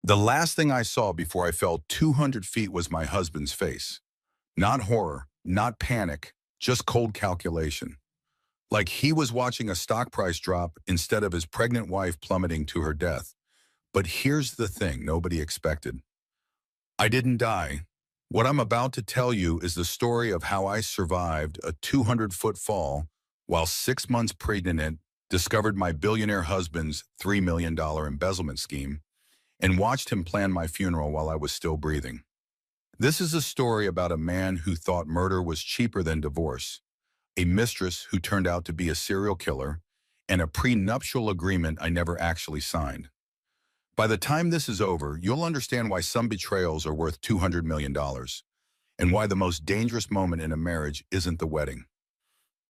The last thing I saw before I fell 200 feet was my husband's face. Not horror, not panic, just cold calculation. Like he was watching a stock price drop instead of his pregnant wife plummeting to her death. But here's the thing nobody expected. I didn't die. What I'm about to tell you is the story of how I survived a 200-foot fall while 6 months pregnant, discovered my billionaire husband's $3 million embezzlement scheme, and watched him plan my funeral while I was still breathing. This is a story about a man who thought murder was cheaper than divorce, a mistress who turned out to be a serial killer, and a prenuptial agreement I never actually signed. By the time this is over, you'll understand why some betrayals are worth $200 million and why the most dangerous moment in a marriage isn't the wedding.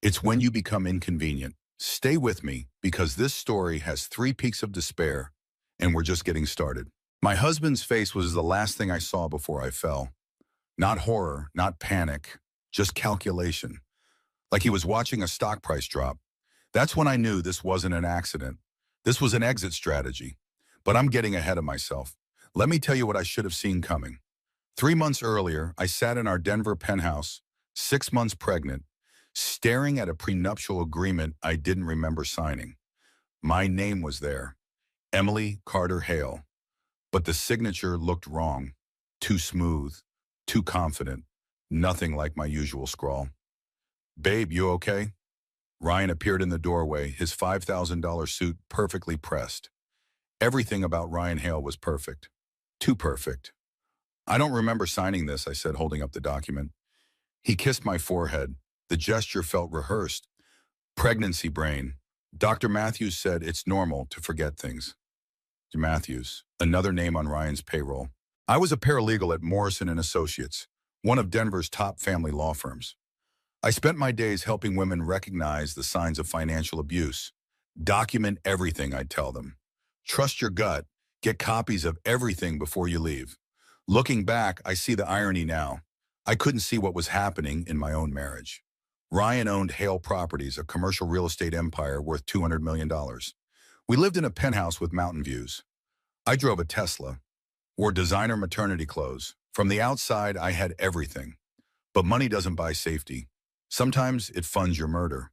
It's when you become inconvenient. Stay with me because this story has three peaks of despair and we're just getting started. My husband's face was the last thing I saw before I fell. Not horror, not panic, just calculation. Like he was watching a stock price drop. That's when I knew this wasn't an accident. This was an exit strategy. But I'm getting ahead of myself. Let me tell you what I should have seen coming. 3 months earlier, I sat in our Denver penthouse, 6 months pregnant, staring at a prenuptial agreement I didn't remember signing. My name was there, Emily Carter Hale, but the signature looked wrong, too smooth, too confident, nothing like my usual scrawl. "Babe, you okay?" Ryan appeared in the doorway, his $5,000 suit perfectly pressed. Everything about Ryan Hale was perfect. Too perfect. "I don't remember signing this," I said, holding up the document. He kissed my forehead. The gesture felt rehearsed. "Pregnancy brain. Dr. Matthews said it's normal to forget things." Matthews, another name on Ryan's payroll. I was a paralegal at Morrison and Associates, one of Denver's top family law firms. I spent my days helping women recognize the signs of financial abuse. Document everything, I'd tell them. Trust your gut. Get copies of everything before you leave. Looking back, I see the irony now. I couldn't see what was happening in my own marriage. Ryan owned Hale Properties, a commercial real estate empire worth $200 million. We lived in a penthouse with mountain views. I drove a Tesla, wore designer maternity clothes. From the outside, I had everything. But money doesn't buy safety. Sometimes it funds your murder.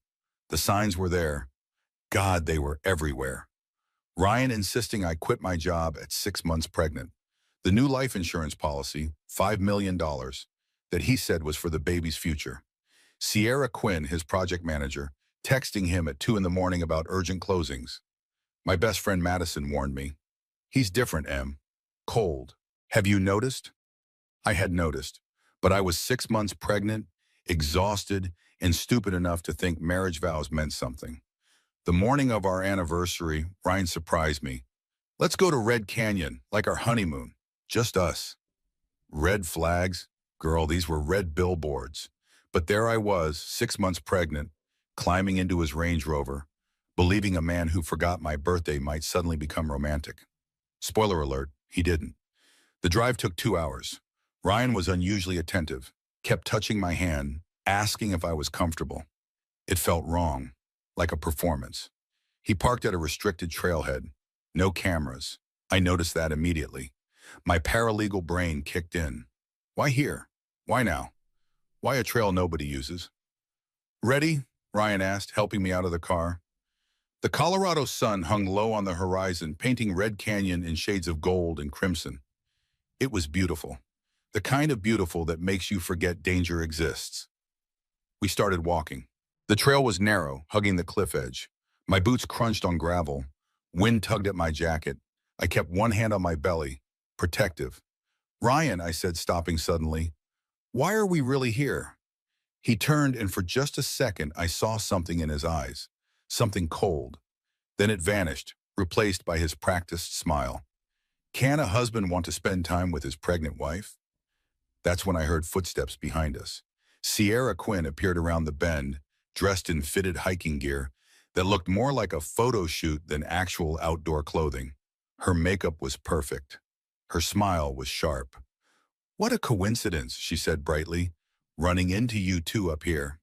The signs were there. God, they were everywhere. Ryan insisting I quit my job at 6 months pregnant. The new life insurance policy, $5 million, that he said was for the baby's future. Sierra Quinn, his project manager, texting him at 2 in the morning about urgent closings. My best friend Madison warned me. "He's different, Em. Cold. Have you noticed?" I had noticed, but I was 6 months pregnant, exhausted, and stupid enough to think marriage vows meant something. The morning of our anniversary, Ryan surprised me. "Let's go to Red Canyon, like our honeymoon. Just us." Red flags? Girl, these were red billboards. But there I was, 6 months pregnant, climbing into his Range Rover, believing a man who forgot my birthday might suddenly become romantic. Spoiler alert, he didn't. The drive took 2 hours. Ryan was unusually attentive, kept touching my hand, asking if I was comfortable. It felt wrong, like a performance. He parked at a restricted trailhead. No cameras. I noticed that immediately. My paralegal brain kicked in. Why here? Why now? Why a trail nobody uses? "Ready?" Ryan asked, helping me out of the car. The Colorado sun hung low on the horizon, painting Red Canyon in shades of gold and crimson. It was beautiful. The kind of beautiful that makes you forget danger exists. We started walking. The trail was narrow, hugging the cliff edge. My boots crunched on gravel. Wind tugged at my jacket. I kept one hand on my belly, protective. "Ryan," I said, stopping suddenly, "why are we really here?" He turned, and for just a second, I saw something in his eyes, something cold. Then it vanished, replaced by his practiced smile. Can a husband want to spend time with his pregnant wife? That's when I heard footsteps behind us. Sierra Quinn appeared around the bend, dressed in fitted hiking gear that looked more like a photo shoot than actual outdoor clothing. Her makeup was perfect. Her smile was sharp. "What a coincidence," she said brightly, "running into you two up here."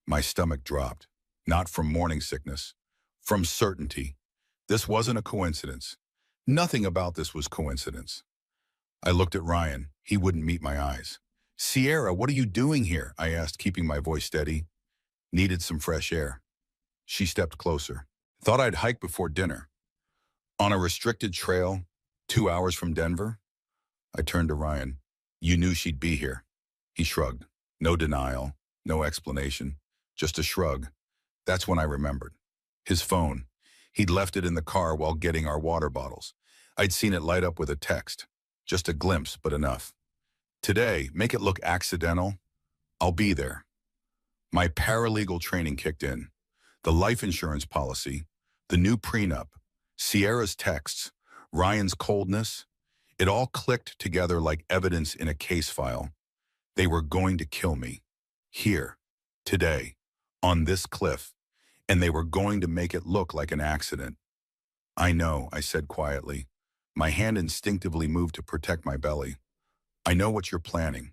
My stomach dropped, not from morning sickness, from certainty. This wasn't a coincidence. Nothing about this was coincidence. I looked at Ryan. He wouldn't meet my eyes. Sierra, what are you doing here? I asked, keeping my voice steady. Needed some fresh air. She stepped closer. Thought I'd hike before dinner. On a restricted trail, 2 hours from Denver? I turned to Ryan. You knew she'd be here. He shrugged. No denial, no explanation, just a shrug. That's when I remembered. His phone. He'd left it in the car while getting our water bottles. I'd seen it light up with a text. Just a glimpse, but enough. Today, make it look accidental. I'll be there. My paralegal training kicked in. The life insurance policy, the new prenup, Sierra's texts, Ryan's coldness, it all clicked together like evidence in a case file. They were going to kill me. Here, today, on this cliff, and they were going to make it look like an accident. I know, I said quietly. My hand instinctively moved to protect my belly. I know what you're planning.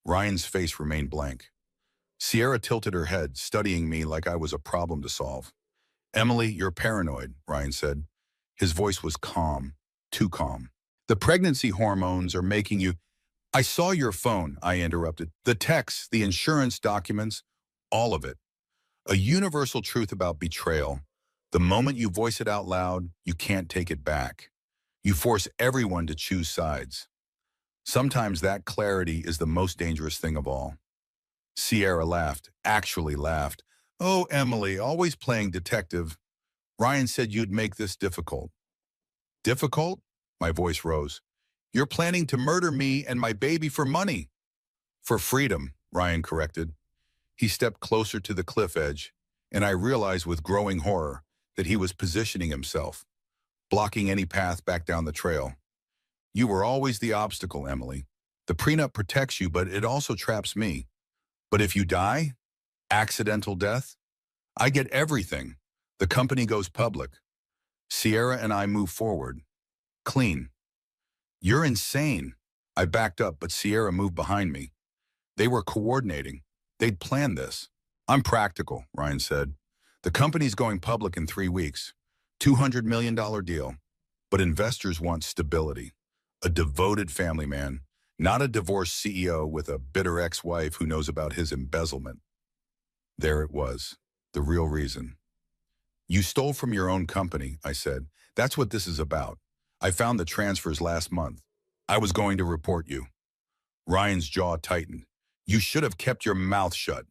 Ryan's face remained blank. Sierra tilted her head, studying me like I was a problem to solve. Emily, you're paranoid, Ryan said. His voice was calm, too calm. The pregnancy hormones are making you... I saw your phone, I interrupted. The texts, the insurance documents, all of it. A universal truth about betrayal. The moment you voice it out loud, you can't take it back. You force everyone to choose sides. Sometimes that clarity is the most dangerous thing of all. Sierra laughed, actually laughed. Oh, Emily, always playing detective. Ryan said you'd make this difficult. Difficult? My voice rose. You're planning to murder me and my baby for money. For freedom, Ryan corrected. He stepped closer to the cliff edge, and I realized with growing horror that he was positioning himself, blocking any path back down the trail. You were always the obstacle, Emily. The prenup protects you, but it also traps me. But if you die, accidental death, I get everything. The company goes public. Sierra and I move forward. Clean. You're insane. I backed up, but Sierra moved behind me. They were coordinating. They'd planned this. I'm practical, Ryan said. The company's going public in 3 weeks. $200 million deal. But investors want stability. A devoted family man, not a divorced CEO with a bitter ex-wife who knows about his embezzlement. There it was, the real reason. You stole from your own company, I said. That's what this is about. I found the transfers last month. I was going to report you. Ryan's jaw tightened. You should have kept your mouth shut.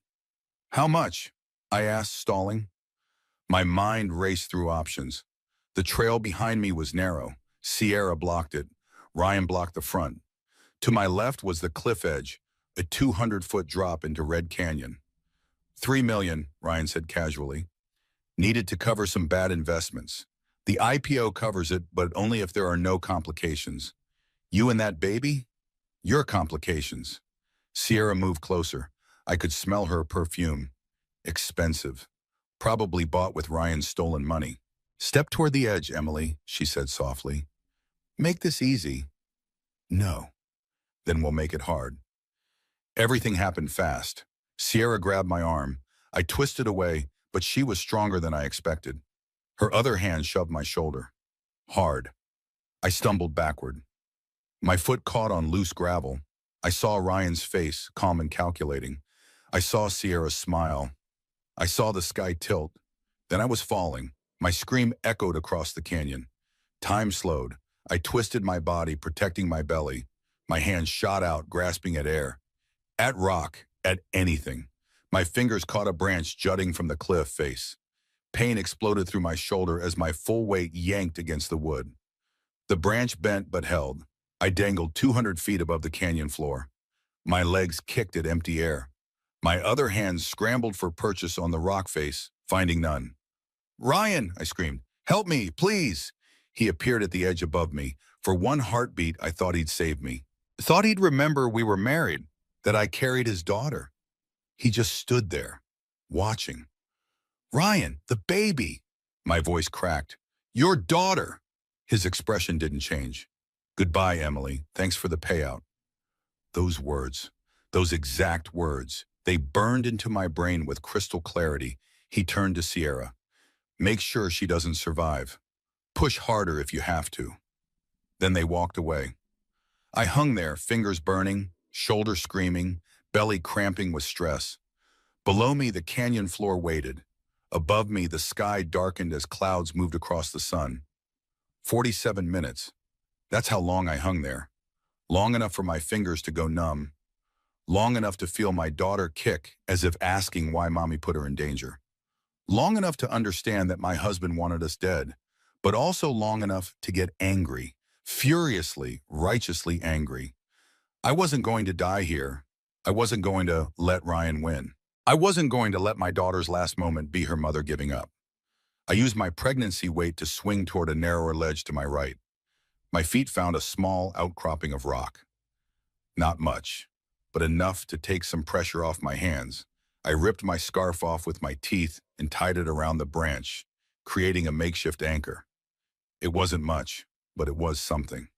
How much? I asked, stalling. My mind raced through options. The trail behind me was narrow. Sierra blocked it. Ryan blocked the front. To my left was the cliff edge, a 200-foot drop into Red Canyon. $3 million, Ryan said casually. Needed to cover some bad investments. The IPO covers it, but only if there are no complications. You and that baby? Your complications. Sierra moved closer. I could smell her perfume. Expensive. Probably bought with Ryan's stolen money. Step toward the edge, Emily, she said softly. Make this easy. No. Then we'll make it hard. Everything happened fast. Sierra grabbed my arm. I twisted away, but she was stronger than I expected. Her other hand shoved my shoulder. Hard. I stumbled backward. My foot caught on loose gravel. I saw Ryan's face, calm and calculating. I saw Sierra smile. I saw the sky tilt. Then I was falling. My scream echoed across the canyon. Time slowed. I twisted my body, protecting my belly. My hands shot out, grasping at air. At rock, at anything. My fingers caught a branch jutting from the cliff face. Pain exploded through my shoulder as my full weight yanked against the wood. The branch bent but held. I dangled 200 feet above the canyon floor. My legs kicked at empty air. My other hand scrambled for purchase on the rock face, finding none. Ryan, I screamed, help me, please. He appeared at the edge above me. For one heartbeat, I thought he'd save me. Thought he'd remember we were married, that I carried his daughter. He just stood there, watching. Ryan, the baby. My voice cracked. Your daughter. His expression didn't change. Goodbye, Emily. Thanks for the payout. Those words, those exact words, they burned into my brain with crystal clarity. He turned to Sierra. Make sure she doesn't survive. Push harder if you have to. Then they walked away. I hung there, fingers burning, shoulders screaming, belly cramping with stress. Below me, the canyon floor waited. Above me, the sky darkened as clouds moved across the sun. 47 minutes. That's how long I hung there. Long enough for my fingers to go numb. Long enough to feel my daughter kick as if asking why mommy put her in danger. Long enough to understand that my husband wanted us dead, but also long enough to get angry, furiously, righteously angry. I wasn't going to die here. I wasn't going to let Ryan win. I wasn't going to let my daughter's last moment be her mother giving up. I used my pregnancy weight to swing toward a narrower ledge to my right. My feet found a small outcropping of rock. Not much, but enough to take some pressure off my hands. I ripped my scarf off with my teeth and tied it around the branch, creating a makeshift anchor. It wasn't much, but it was something.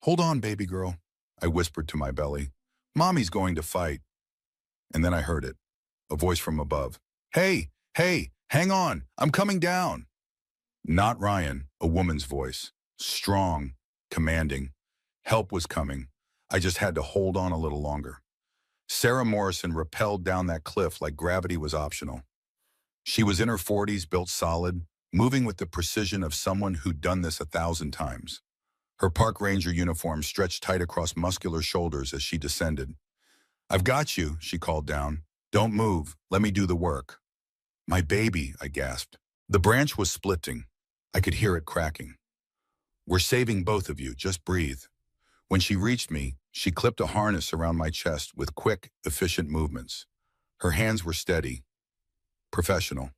"Hold on, baby girl," I whispered to my belly. "Mommy's going to fight." And then I heard it, a voice from above. "Hey, hey, hang on, I'm coming down." Not Ryan, a woman's voice. Strong, commanding. Help was coming. I just had to hold on a little longer. Sarah Morrison rappelled down that cliff like gravity was optional. She was in her 40s, built solid, moving with the precision of someone who'd done this 1,000 times. Her park ranger uniform stretched tight across muscular shoulders as she descended. "I've got you," she called down. "Don't move. Let me do the work." "My baby," I gasped. The branch was splitting. I could hear it cracking. "We're saving both of you. Just breathe." When she reached me, she clipped a harness around my chest with quick, efficient movements. Her hands were steady, professional.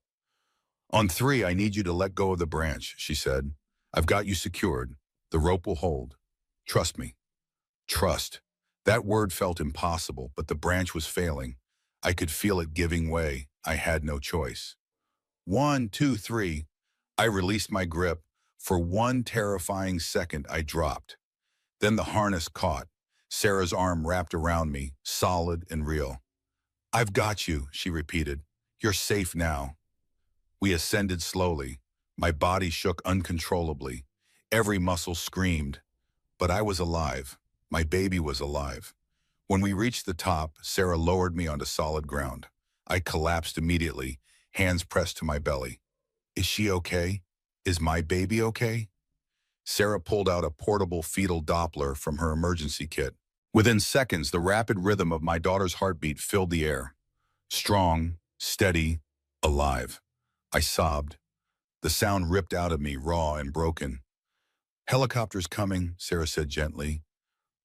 "On 3, I need you to let go of the branch," she said. "I've got you secured. The rope will hold. Trust me." Trust. That word felt impossible, but the branch was failing. I could feel it giving way. I had no choice. 1, 2, 3. I released my grip. For one terrifying second, I dropped. Then the harness caught. Sarah's arm wrapped around me, solid and real. "I've got you," she repeated. "You're safe now." We ascended slowly. My body shook uncontrollably. Every muscle screamed. But I was alive. My baby was alive. When we reached the top, Sarah lowered me onto solid ground. I collapsed immediately, hands pressed to my belly. "Is she okay? Is my baby okay?" Sarah pulled out a portable fetal Doppler from her emergency kit. Within seconds, the rapid rhythm of my daughter's heartbeat filled the air. Strong, steady, alive. I sobbed. The sound ripped out of me, raw and broken. "Helicopter's coming," Sarah said gently.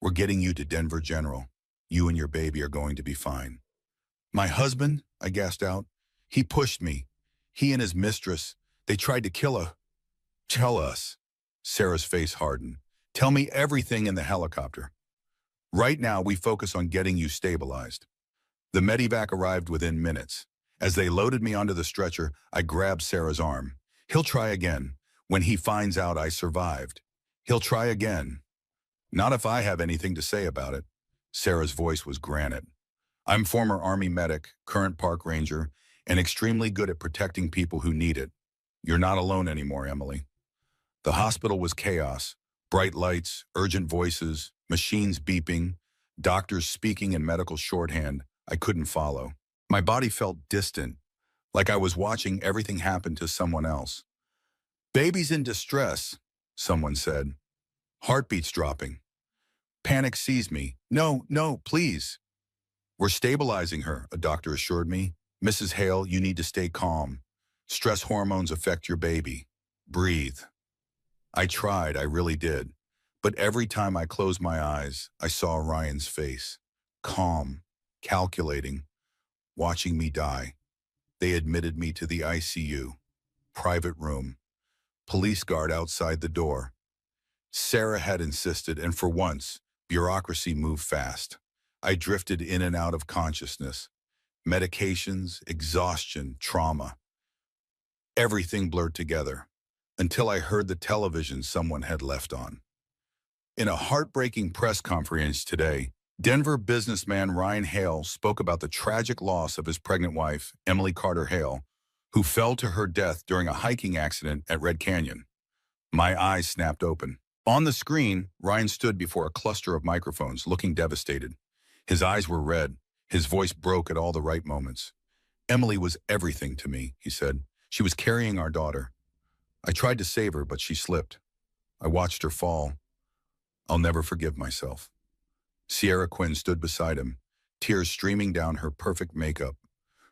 "We're getting you to Denver General. You and your baby are going to be fine." "My husband?" I gasped out. "He pushed me. He and his mistress. They tried to kill her." "Tell us." Sarah's face hardened. "Tell me everything in the helicopter." "Right now, we focus on getting you stabilized." The medevac arrived within minutes. As they loaded me onto the stretcher, I grabbed Sarah's arm. "He'll try again. When he finds out I survived. He'll try again." "Not if I have anything to say about it." Sarah's voice was granite. "I'm former Army medic, current park ranger, and extremely good at protecting people who need it. You're not alone anymore, Emily." The hospital was chaos. Bright lights, urgent voices, machines beeping, doctors speaking in medical shorthand. I couldn't follow. My body felt distant, like I was watching everything happen to someone else. "Baby's in distress," someone said. Heartbeats dropping. Panic seized me. "No, no, please." "We're stabilizing her," a doctor assured me. "Mrs. Hale, you need to stay calm. Stress hormones affect your baby. Breathe." I tried, I really did. But every time I closed my eyes, I saw Ryan's face. Calm, calculating, watching me die. They admitted me to the ICU. Private room. Police guard outside the door. Sarah had insisted, and for once, bureaucracy moved fast. I drifted in and out of consciousness. Medications, exhaustion, trauma. Everything blurred together, until I heard the television someone had left on. In a heartbreaking press conference today, Denver businessman Ryan Hale spoke about the tragic loss of his pregnant wife, Emily Carter Hale, who fell to her death during a hiking accident at Red Canyon. My eyes snapped open. On the screen, Ryan stood before a cluster of microphones, looking devastated. His eyes were red. His voice broke at all the right moments. Emily was everything to me, he said. She was carrying our daughter. I tried to save her, but she slipped. I watched her fall. I'll never forgive myself. Sierra Quinn stood beside him, tears streaming down her perfect makeup.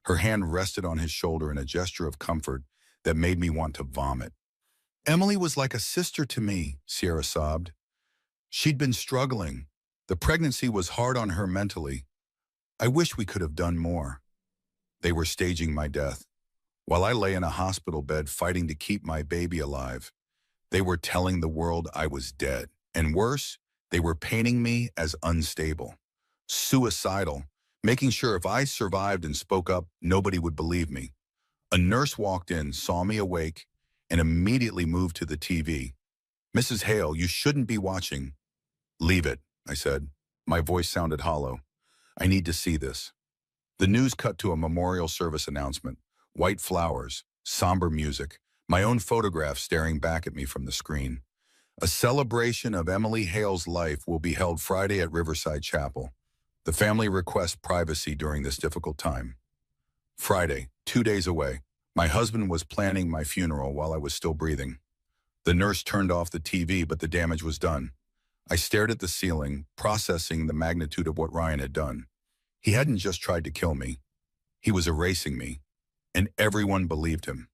Her hand rested on his shoulder in a gesture of comfort that made me want to vomit. Emily was like a sister to me, Sierra sobbed. She'd been struggling. The pregnancy was hard on her mentally. I wish we could have done more. They were staging my death. While I lay in a hospital bed fighting to keep my baby alive, they were telling the world I was dead. And worse, they were painting me as unstable, suicidal, making sure if I survived and spoke up, nobody would believe me. A nurse walked in, saw me awake, and immediately moved to the TV. Mrs. Hale, you shouldn't be watching. Leave it, I said. My voice sounded hollow. I need to see this. The news cut to a memorial service announcement. White flowers, somber music, my own photograph staring back at me from the screen. A celebration of Emily Hale's life will be held Friday at Riverside Chapel. The family requests privacy during this difficult time. Friday, 2 days away. My husband was planning my funeral while I was still breathing. The nurse turned off the TV, but the damage was done. I stared at the ceiling, processing the magnitude of what Ryan had done. He hadn't just tried to kill me. He was erasing me, and everyone believed him.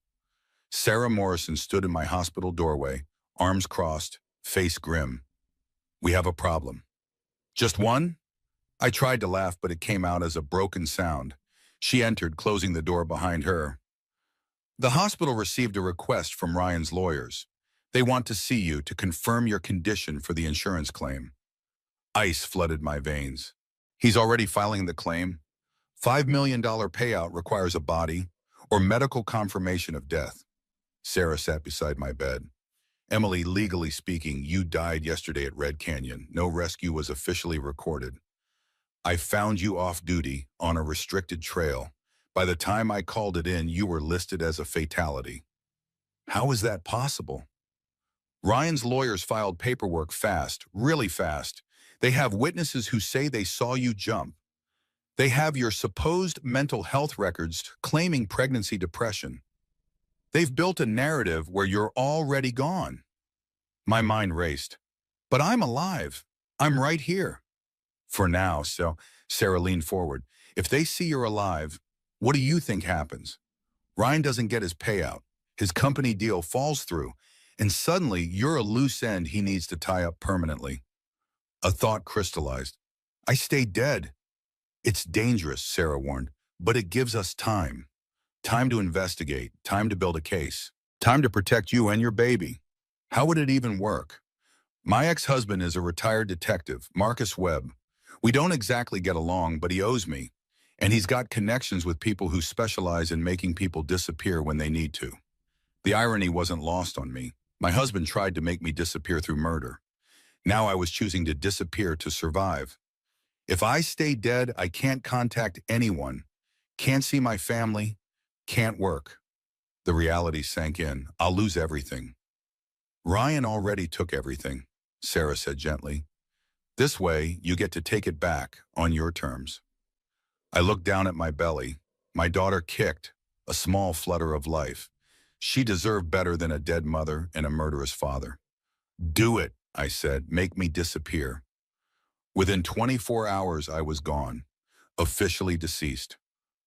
Sarah Morrison stood in my hospital doorway, arms crossed, face grim. We have a problem. Just one? I tried to laugh, but it came out as a broken sound. She entered, closing the door behind her. The hospital received a request from Ryan's lawyers. They want to see you to confirm your condition for the insurance claim. Ice flooded my veins. He's already filing the claim. $5 million payout requires a body or medical confirmation of death. Sarah sat beside my bed. Emily, legally speaking, you died yesterday at Red Canyon. No rescue was officially recorded. I found you off duty on a restricted trail. By the time I called it in, you were listed as a fatality. How is that possible? Ryan's lawyers filed paperwork fast, really fast. They have witnesses who say they saw you jump. They have your supposed mental health records claiming pregnancy depression. They've built a narrative where you're already gone. My mind raced. But I'm alive. I'm right here. For now, so Sarah leaned forward. If they see you're alive, what do you think happens? Ryan doesn't get his payout. His company deal falls through, and suddenly you're a loose end he needs to tie up permanently. A thought crystallized. I stay dead. It's dangerous, Sarah warned, but it gives us time. Time to investigate, time to build a case, time to protect you and your baby. How would it even work? My ex-husband is a retired detective, Marcus Webb. We don't exactly get along, but he owes me, and he's got connections with people who specialize in making people disappear when they need to. The irony wasn't lost on me. My husband tried to make me disappear through murder. Now I was choosing to disappear to survive. If I stay dead, I can't contact anyone, can't see my family, can't work. The reality sank in. I'll lose everything. Ryan already took everything, Sarah said gently. This way, you get to take it back on your terms. I looked down at my belly. My daughter kicked, a small flutter of life. She deserved better than a dead mother and a murderous father. Do it, I said. Make me disappear. Within 24 hours, I was gone, officially deceased.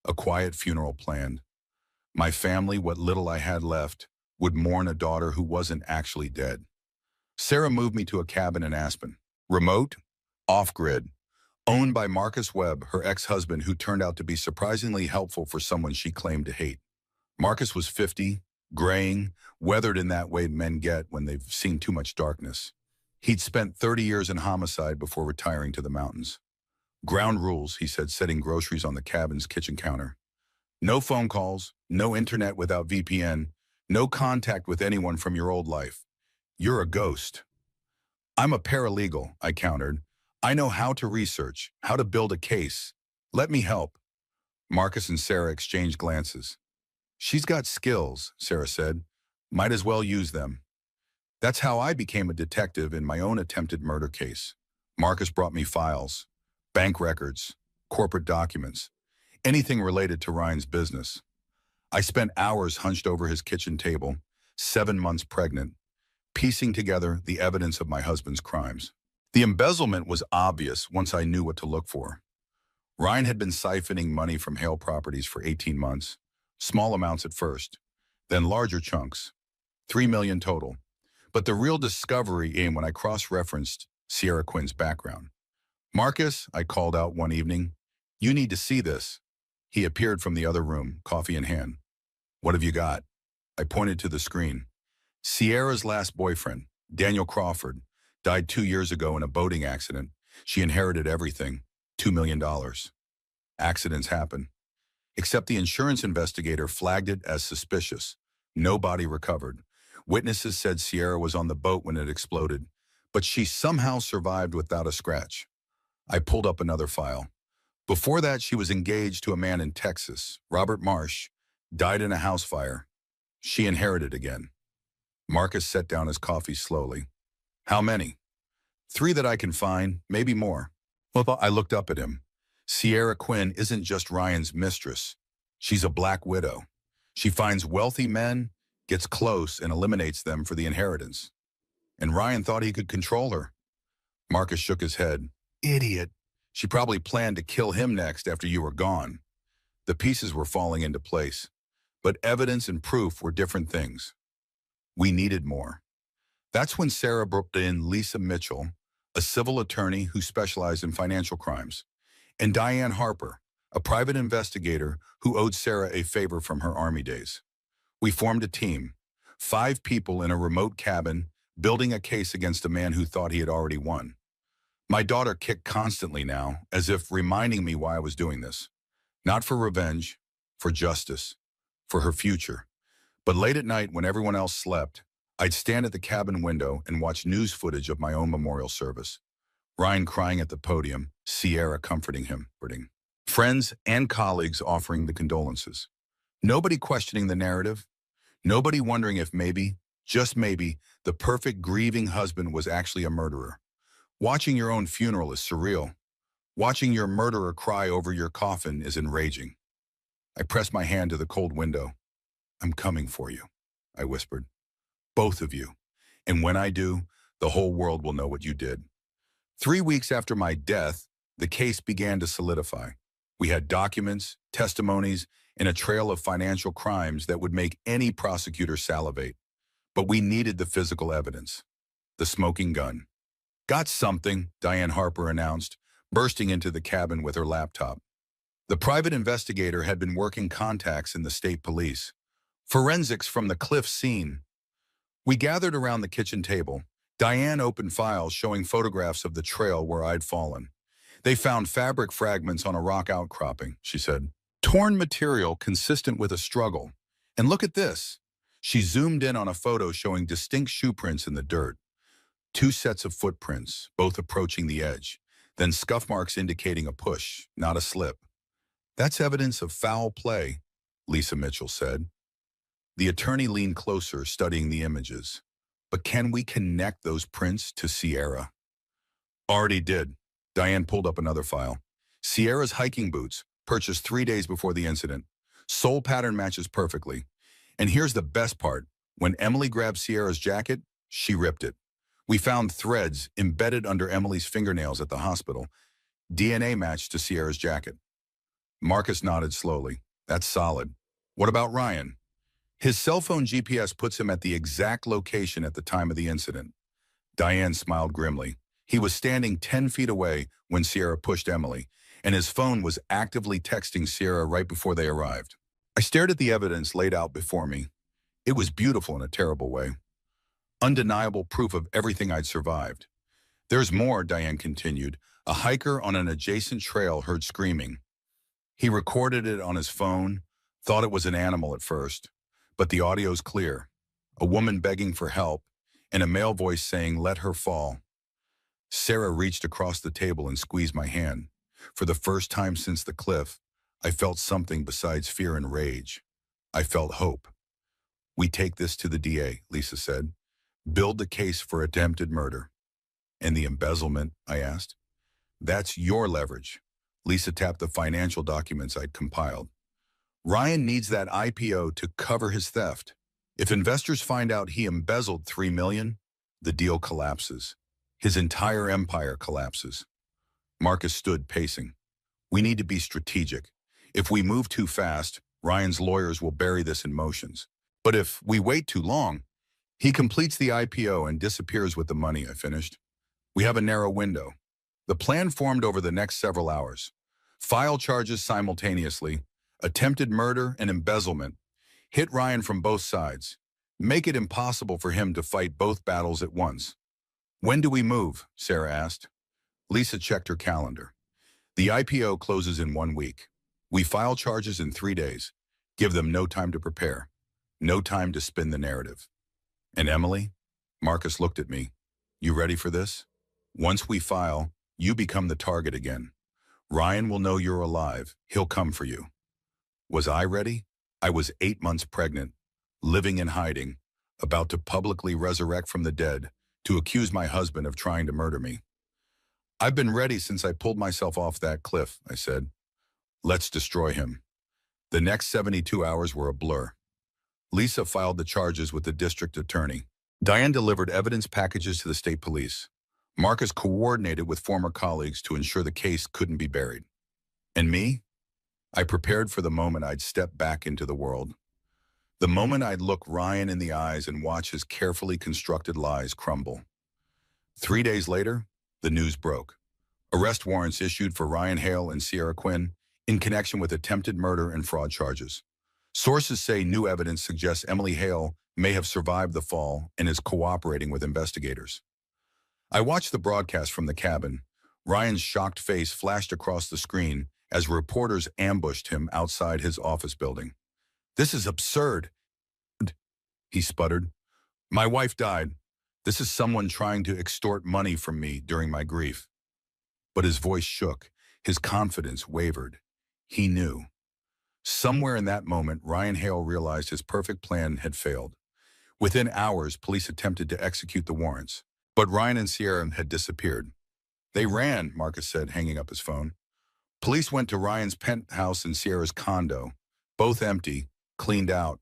A quiet funeral planned. My family, what little I had left, would mourn a daughter who wasn't actually dead. Sarah moved me to a cabin in Aspen. Remote, off-grid, owned by Marcus Webb, her ex-husband, who turned out to be surprisingly helpful for someone she claimed to hate. Marcus was 50, graying, weathered in that way men get when they've seen too much darkness. He'd spent 30 years in homicide before retiring to the mountains. Ground rules, he said, setting groceries on the cabin's kitchen counter. No phone calls, no internet without VPN, no contact with anyone from your old life. You're a ghost. I'm a paralegal, I countered. I know how to research, how to build a case. Let me help. Marcus and Sarah exchanged glances. She's got skills, Sarah said. Might as well use them. That's how I became a detective in my own attempted murder case. Marcus brought me files, bank records, corporate documents, anything related to Ryan's business. I spent hours hunched over his kitchen table, 7 months pregnant, piecing together the evidence of my husband's crimes. The embezzlement was obvious once I knew what to look for. Ryan had been siphoning money from Hale Properties for 18 months, small amounts at first, then larger chunks, 3 million total. But the real discovery came when I cross-referenced Sierra Quinn's background. Marcus, I called out one evening, you need to see this. He appeared from the other room, coffee in hand. What have you got? I pointed to the screen. Sierra's last boyfriend, Daniel Crawford, died 2 years ago in a boating accident. She inherited everything, $2 million. Accidents happen. Except the insurance investigator flagged it as suspicious. No body recovered. Witnesses said Sierra was on the boat when it exploded, but she somehow survived without a scratch. I pulled up another file. Before that, she was engaged to a man in Texas, Robert Marsh, died in a house fire. She inherited again. Marcus set down his coffee slowly. How many? 3 that I can find, maybe more. Well, I looked up at him. Sierra Quinn isn't just Ryan's mistress. She's a black widow. She finds wealthy men, gets close, and eliminates them for the inheritance. And Ryan thought he could control her. Marcus shook his head. Idiot. She probably planned to kill him next after you were gone. The pieces were falling into place, but evidence and proof were different things. We needed more. That's when Sarah brought in Lisa Mitchell, a civil attorney who specialized in financial crimes, and Diane Harper, a private investigator who owed Sarah a favor from her Army days. We formed a team, 5 people in a remote cabin, building a case against a man who thought he had already won. My daughter kicked constantly now, as if reminding me why I was doing this. Not for revenge, for justice, for her future. But late at night, when everyone else slept, I'd stand at the cabin window and watch news footage of my own memorial service. Ryan crying at the podium, Sierra comforting him, friends and colleagues offering the condolences. Nobody questioning the narrative. Nobody wondering if maybe, just maybe, the perfect grieving husband was actually a murderer. Watching your own funeral is surreal. Watching your murderer cry over your coffin is enraging. I pressed my hand to the cold window. I'm coming for you, I whispered. Both of you. And when I do, the whole world will know what you did. 3 weeks after my death, the case began to solidify. We had documents, testimonies, and a trail of financial crimes that would make any prosecutor salivate. But we needed the physical evidence. The smoking gun. Got something, Diane Harper announced, bursting into the cabin with her laptop. The private investigator had been working contacts in the state police. Forensics from the cliff scene. We gathered around the kitchen table. Diane opened files showing photographs of the trail where I'd fallen. They found fabric fragments on a rock outcropping, she said. Torn material consistent with a struggle. And look at this. She zoomed in on a photo showing distinct shoe prints in the dirt. 2 sets of footprints, both approaching the edge, then scuff marks indicating a push, not a slip. That's evidence of foul play, Lisa Mitchell said. The attorney leaned closer, studying the images. But can we connect those prints to Sierra? Already did. Diane pulled up another file. Sierra's hiking boots, purchased 3 days before the incident. Sole pattern matches perfectly. And here's the best part. When Emily grabbed Sierra's jacket, she ripped it. We found threads embedded under Emily's fingernails at the hospital. DNA matched to Sierra's jacket. Marcus nodded slowly. That's solid. What about Ryan? His cell phone GPS puts him at the exact location at the time of the incident. Diane smiled grimly. He was standing 10 feet away when Sierra pushed Emily, and his phone was actively texting Sierra right before they arrived. I stared at the evidence laid out before me. It was beautiful in a terrible way. Undeniable proof of everything I'd survived. There's more, Diane continued. A hiker on an adjacent trail heard screaming. He recorded it on his phone, thought it was an animal at first, but the audio's clear. A woman begging for help, and a male voice saying, "Let her fall." Sarah reached across the table and squeezed my hand. For the first time since the cliff, I felt something besides fear and rage. I felt hope. "We take this to the DA," Lisa said. Build the case for attempted murder. And the embezzlement, I asked. That's your leverage. Lisa tapped the financial documents I'd compiled. Ryan needs that IPO to cover his theft. If investors find out he embezzled $3 million, the deal collapses. His entire empire collapses. Marcus stood pacing. We need to be strategic. If we move too fast, Ryan's lawyers will bury this in motions. But if we wait too long, he completes the IPO and disappears with the money, I finished. We have a narrow window. The plan formed over the next several hours. File charges simultaneously, attempted murder and embezzlement. Hit Ryan from both sides. Make it impossible for him to fight both battles at once. When do we move? Sarah asked. Lisa checked her calendar. The IPO closes in 1 week. We file charges in 3 days. Give them no time to prepare. No time to spin the narrative. And Emily? Marcus looked at me. You ready for this? Once we file, you become the target again. Ryan will know you're alive. He'll come for you. Was I ready? I was 8 months pregnant, living in hiding, about to publicly resurrect from the dead, to accuse my husband of trying to murder me. I've been ready since I pulled myself off that cliff, I said. Let's destroy him. The next 72 hours were a blur. Lisa filed the charges with the district attorney. Diane delivered evidence packages to the state police. Marcus coordinated with former colleagues to ensure the case couldn't be buried. And me? I prepared for the moment I'd step back into the world. The moment I'd look Ryan in the eyes and watch his carefully constructed lies crumble. 3 days later, the news broke. Arrest warrants issued for Ryan Hale and Sierra Quinn in connection with attempted murder and fraud charges. Sources say new evidence suggests Emily Hale may have survived the fall and is cooperating with investigators. I watched the broadcast from the cabin. Ryan's shocked face flashed across the screen as reporters ambushed him outside his office building. This is absurd, he sputtered. My wife died. This is someone trying to extort money from me during my grief. But his voice shook. His confidence wavered. He knew. Somewhere in that moment, Ryan Hale realized his perfect plan had failed. Within hours, police attempted to execute the warrants. But Ryan and Sierra had disappeared. They ran, Marcus said, hanging up his phone. Police went to Ryan's penthouse and Sierra's condo, both empty, cleaned out.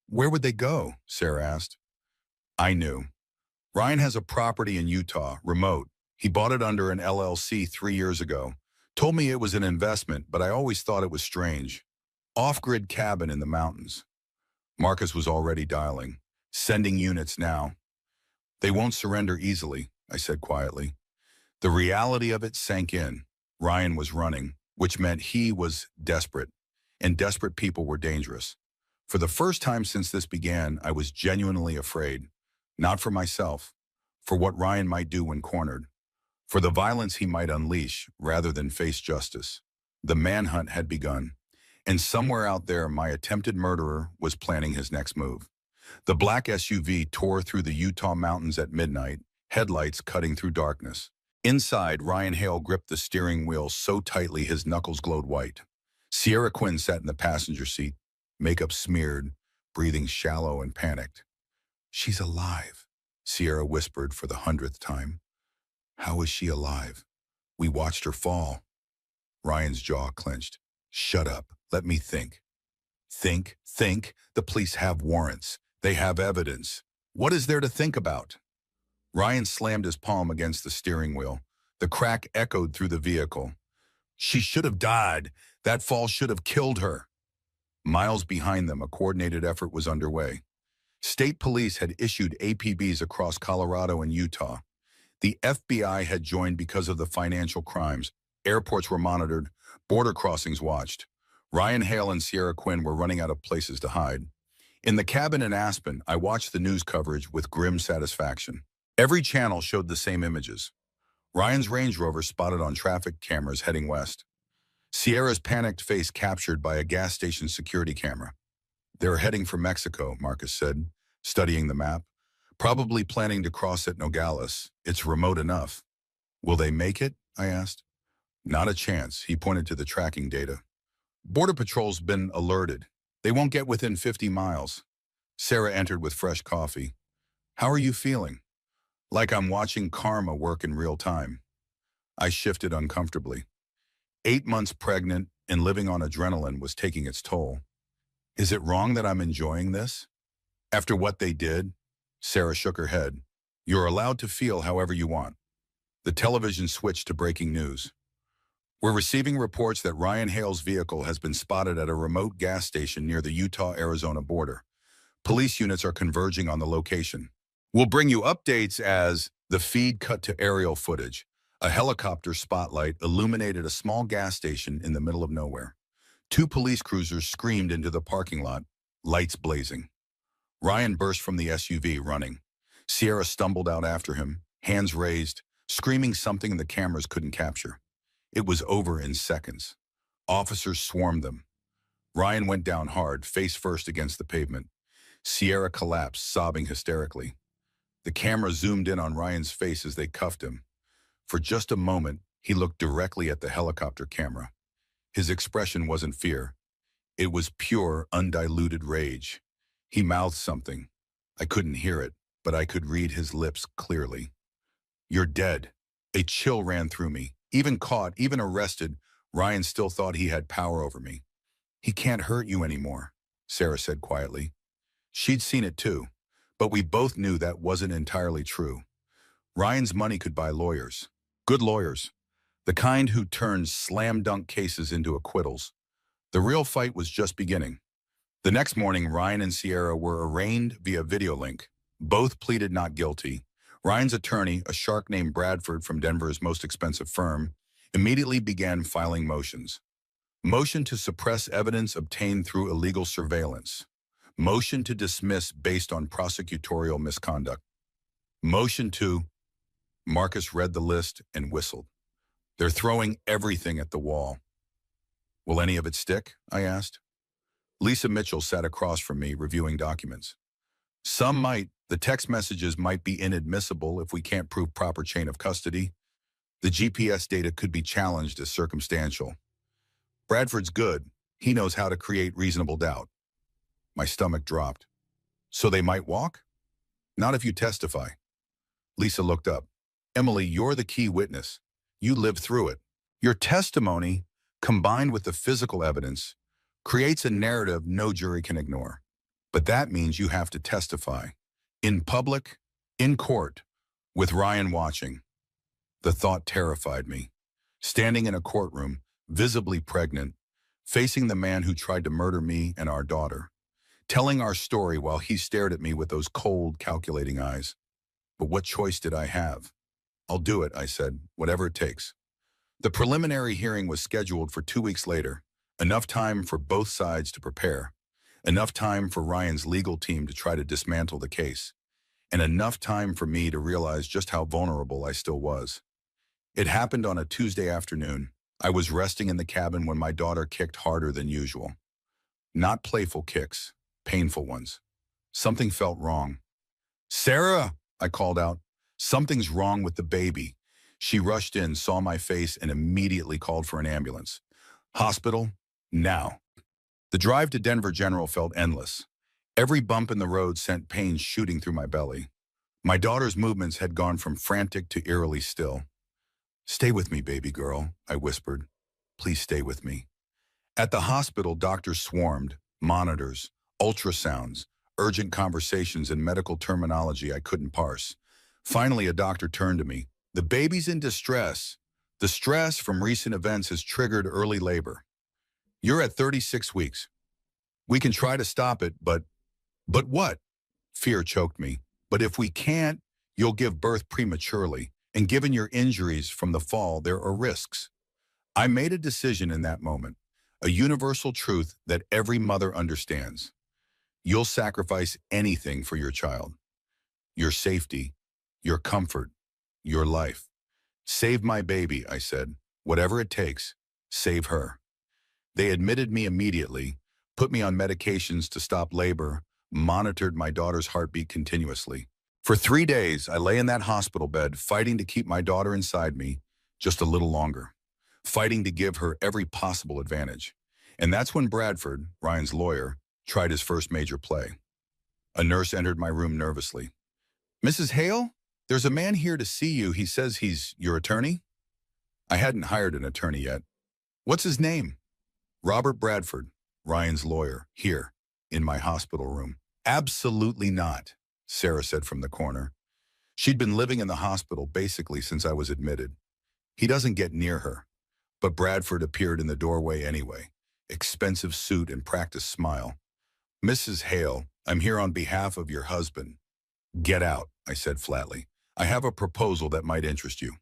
Where would they go? Sarah asked. I knew. Ryan has a property in Utah, remote. He bought it under an LLC 3 years ago. Told me it was an investment, but I always thought it was strange. Off-grid cabin in the mountains. Marcus was already dialing. Sending units now. They won't surrender easily, I said quietly. The reality of it sank in. Ryan was running, which meant he was desperate, and desperate people were dangerous. For the first time since this began, I was genuinely afraid. Not for myself, for what Ryan might do when cornered, for the violence he might unleash rather than face justice. The manhunt had begun, and somewhere out there my attempted murderer was planning his next move. The black SUV tore through the Utah mountains at midnight, headlights cutting through darkness. Inside, Ryan Hale gripped the steering wheel so tightly his knuckles glowed white. Sierra Quinn sat in the passenger seat, makeup smeared, breathing shallow and panicked. She's alive, Sierra whispered for the 100th time. How is she alive? We watched her fall. Ryan's jaw clenched. Shut up. Let me think. Think. The police have warrants. They have evidence. What is there to think about? Ryan slammed his palm against the steering wheel. The crack echoed through the vehicle. She should have died. That fall should have killed her. Miles behind them, a coordinated effort was underway. State police had issued APBs across Colorado and Utah. The FBI had joined because of the financial crimes. Airports were monitored. Border crossings watched. Ryan Hale and Sierra Quinn were running out of places to hide. In the cabin in Aspen, I watched the news coverage with grim satisfaction. Every channel showed the same images. Ryan's Range Rover spotted on traffic cameras heading west. Sierra's panicked face captured by a gas station security camera. They're heading for Mexico, Marcus said, studying the map. Probably planning to cross at Nogales. It's remote enough. Will they make it? I asked. Not a chance, he pointed to the tracking data. Border Patrol's been alerted. They won't get within 50 miles. Sarah entered with fresh coffee. How are you feeling? Like I'm watching karma work in real time. I shifted uncomfortably. 8 months pregnant and living on adrenaline was taking its toll. Is it wrong that I'm enjoying this? After what they did, Sarah shook her head. You're allowed to feel however you want. The television switched to breaking news. We're receiving reports that Ryan Hale's vehicle has been spotted at a remote gas station near the Utah-Arizona border. Police units are converging on the location. We'll bring you updates as the feed cut to aerial footage. A helicopter spotlight illuminated a small gas station in the middle of nowhere. Two police cruisers screamed into the parking lot, lights blazing. Ryan burst from the SUV, running. Sierra stumbled out after him, hands raised, screaming something the cameras couldn't capture. It was over in seconds. Officers swarmed them. Ryan went down hard, face first against the pavement. Sierra collapsed, sobbing hysterically. The camera zoomed in on Ryan's face as they cuffed him. For just a moment, he looked directly at the helicopter camera. His expression wasn't fear. It was pure, undiluted rage. He mouthed something. I couldn't hear it, but I could read his lips clearly. You're dead. A chill ran through me. Even caught, even arrested, Ryan still thought he had power over me. He can't hurt you anymore, Sarah said quietly. She'd seen it too, but we both knew that wasn't entirely true. Ryan's money could buy lawyers. Good lawyers. The kind who turned slam-dunk cases into acquittals. The real fight was just beginning. The next morning, Ryan and Sierra were arraigned via video link. Both pleaded not guilty. Ryan's attorney, a shark named Bradford from Denver's most expensive firm, immediately began filing motions. Motion to suppress evidence obtained through illegal surveillance. Motion to dismiss based on prosecutorial misconduct. Motion to... Marcus read the list and whistled. They're throwing everything at the wall. Will any of it stick? I asked. Lisa Mitchell sat across from me, reviewing documents. Some might. The text messages might be inadmissible if we can't prove proper chain of custody. The GPS data could be challenged as circumstantial. Bradford's good. He knows how to create reasonable doubt. My stomach dropped. So they might walk? Not if you testify. Lisa looked up. Emily, you're the key witness. You lived through it. Your testimony, combined with the physical evidence, creates a narrative no jury can ignore. But that means you have to testify. In public, in court, with Ryan watching. The thought terrified me. Standing in a courtroom, visibly pregnant, facing the man who tried to murder me and our daughter, telling our story while he stared at me with those cold, calculating eyes. But what choice did I have? I'll do it, I said, whatever it takes. The preliminary hearing was scheduled for 2 weeks later, enough time for both sides to prepare, enough time for Ryan's legal team to try to dismantle the case, and enough time for me to realize just how vulnerable I still was. It happened on a Tuesday afternoon. I was resting in the cabin when my daughter kicked harder than usual. Not playful kicks, painful ones. Something felt wrong. Sarah, I called out. Something's wrong with the baby. She rushed in, saw my face, and immediately called for an ambulance. Hospital, now. The drive to Denver General felt endless. Every bump in the road sent pain shooting through my belly. My daughter's movements had gone from frantic to eerily still. Stay with me, baby girl, I whispered. Please stay with me. At the hospital, doctors swarmed, monitors, ultrasounds, urgent conversations, and medical terminology I couldn't parse. Finally, a doctor turned to me. The baby's in distress. The stress from recent events has triggered early labor. You're at 36 weeks. We can try to stop it, but what? Fear choked me. But if we can't, you'll give birth prematurely, and given your injuries from the fall, there are risks. I made a decision in that moment, a universal truth that every mother understands. You'll sacrifice anything for your child. Your safety, your comfort, your life. Save my baby, I said. Whatever it takes, save her. They admitted me immediately, put me on medications to stop labor, monitored my daughter's heartbeat continuously. For 3 days, I lay in that hospital bed, fighting to keep my daughter inside me just a little longer, fighting to give her every possible advantage. And that's when Bradford, Ryan's lawyer, tried his first major play. A nurse entered my room nervously. Mrs. Hale, there's a man here to see you. He says he's your attorney. I hadn't hired an attorney yet. What's his name? Robert Bradford, Ryan's lawyer, here, in my hospital room. Absolutely not, Sarah said from the corner. She'd been living in the hospital basically since I was admitted. He doesn't get near her. But Bradford appeared in the doorway anyway, expensive suit and practiced smile. Mrs. Hale, I'm here on behalf of your husband. Get out, I said flatly. I have a proposal that might interest you.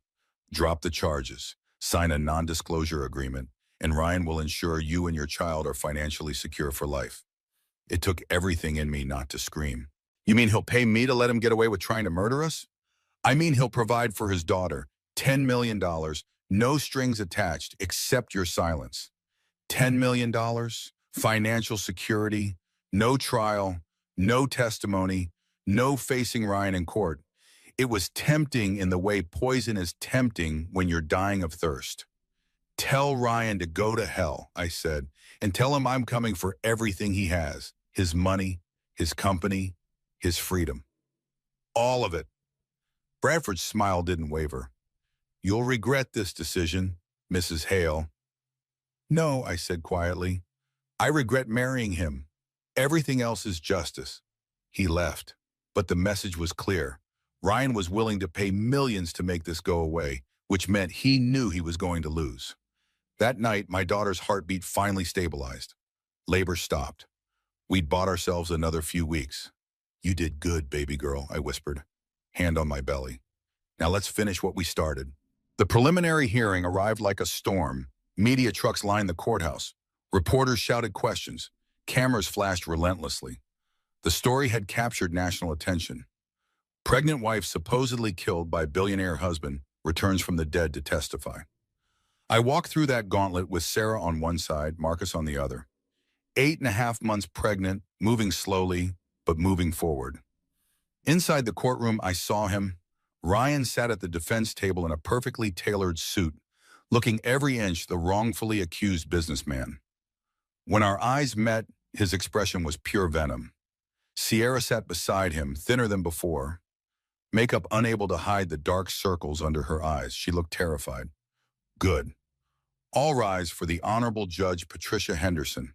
Drop the charges, sign a non-disclosure agreement, and Ryan will ensure you and your child are financially secure for life. It took everything in me not to scream. You mean he'll pay me to let him get away with trying to murder us? I mean he'll provide for his daughter, $10 million, no strings attached except your silence. $10 million, financial security, no trial, no testimony, no facing Ryan in court. It was tempting in the way poison is tempting when you're dying of thirst. Tell Ryan to go to hell, I said, and tell him I'm coming for everything he has, his money, his company, his freedom. All of it. Bradford's smile didn't waver. You'll regret this decision, Mrs. Hale. No, I said quietly. I regret marrying him. Everything else is justice. He left, but the message was clear. Ryan was willing to pay millions to make this go away, which meant he knew he was going to lose. That night, my daughter's heartbeat finally stabilized. Labor stopped. We'd bought ourselves another few weeks. You did good, baby girl, I whispered, hand on my belly. Now let's finish what we started. The preliminary hearing arrived like a storm. Media trucks lined the courthouse. Reporters shouted questions. Cameras flashed relentlessly. The story had captured national attention. Pregnant wife supposedly killed by billionaire husband returns from the dead to testify. I walked through that gauntlet with Sarah on one side, Marcus on the other. 8.5 months pregnant, moving slowly, but moving forward. Inside the courtroom, I saw him. Ryan sat at the defense table in a perfectly tailored suit, looking every inch the wrongfully accused businessman. When our eyes met, his expression was pure venom. Sierra sat beside him, thinner than before. Makeup unable to hide the dark circles under her eyes. She looked terrified. Good. All rise for the Honorable Judge Patricia Henderson.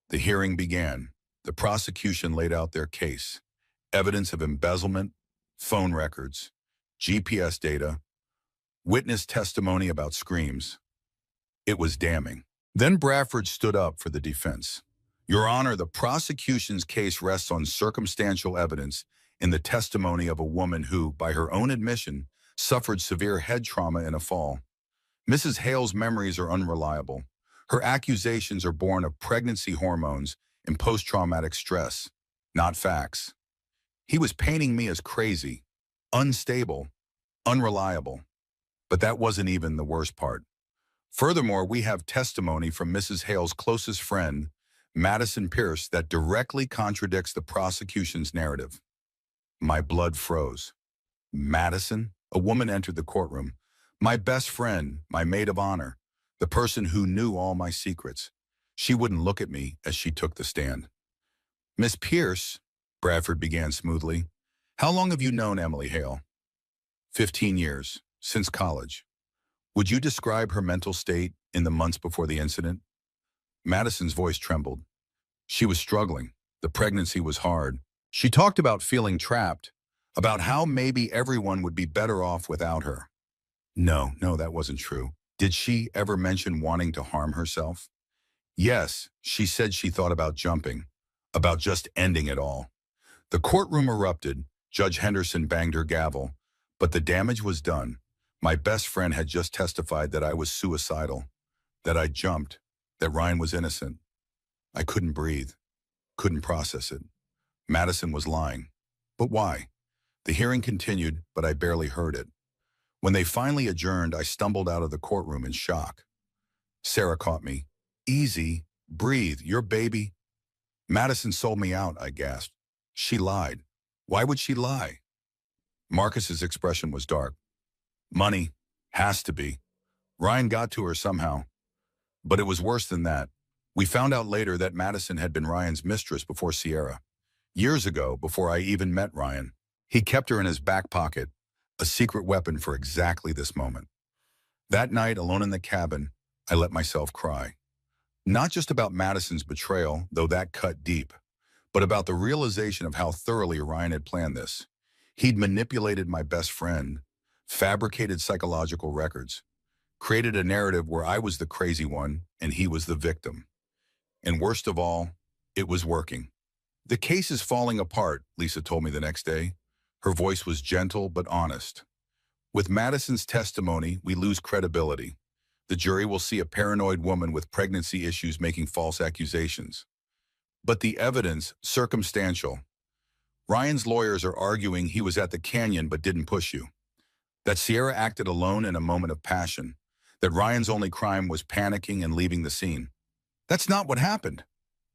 The hearing began. The prosecution laid out their case. Evidence of embezzlement, phone records, GPS data, witness testimony about screams. It was damning. Then Bradford stood up for the defense. Your Honor, the prosecution's case rests on circumstantial evidence in the testimony of a woman who, by her own admission, suffered severe head trauma in a fall. Mrs. Hale's memories are unreliable. Her accusations are born of pregnancy hormones and post-traumatic stress, not facts. He was painting me as crazy, unstable, unreliable. But that wasn't even the worst part. Furthermore, we have testimony from Mrs. Hale's closest friend, Madison Pierce, that directly contradicts the prosecution's narrative. My blood froze. Madison? A woman entered the courtroom. My best friend, my maid of honor, the person who knew all my secrets. She wouldn't look at me as she took the stand. Miss Pierce, Bradford began smoothly, how long have you known Emily Hale? 15 years, since college. Would you describe her mental state in the months before the incident? Madison's voice trembled. She was struggling. The pregnancy was hard. She talked about feeling trapped, about how maybe everyone would be better off without her. No, that wasn't true. Did she ever mention wanting to harm herself? Yes, she said she thought about jumping, about just ending it all. The courtroom erupted. Judge Henderson banged her gavel, but the damage was done. My best friend had just testified that I was suicidal, that I jumped, that Ryan was innocent. I couldn't breathe, couldn't process it. Madison was lying. But why? The hearing continued, but I barely heard it. When they finally adjourned, I stumbled out of the courtroom in shock. Sarah caught me. Easy, breathe, your baby. Madison sold me out, I gasped. She lied. Why would she lie? Marcus's expression was dark. Money. Has to be. Ryan got to her somehow. But it was worse than that. We found out later that Madison had been Ryan's mistress before Sierra. Years ago, before I even met Ryan. He kept her in his back pocket, a secret weapon for exactly this moment. That night, alone in the cabin, I let myself cry. Not just about Madison's betrayal, though that cut deep, but about the realization of how thoroughly Ryan had planned this. He'd manipulated my best friend, fabricated psychological records, created a narrative where I was the crazy one and he was the victim. And worst of all, it was working. The case is falling apart, Lisa told me the next day. Her voice was gentle but honest. With Madison's testimony, we lose credibility. The jury will see a paranoid woman with pregnancy issues making false accusations. But the evidence, circumstantial. Ryan's lawyers are arguing he was at the canyon but didn't push you. That Sierra acted alone in a moment of passion. That Ryan's only crime was panicking and leaving the scene. That's not what happened.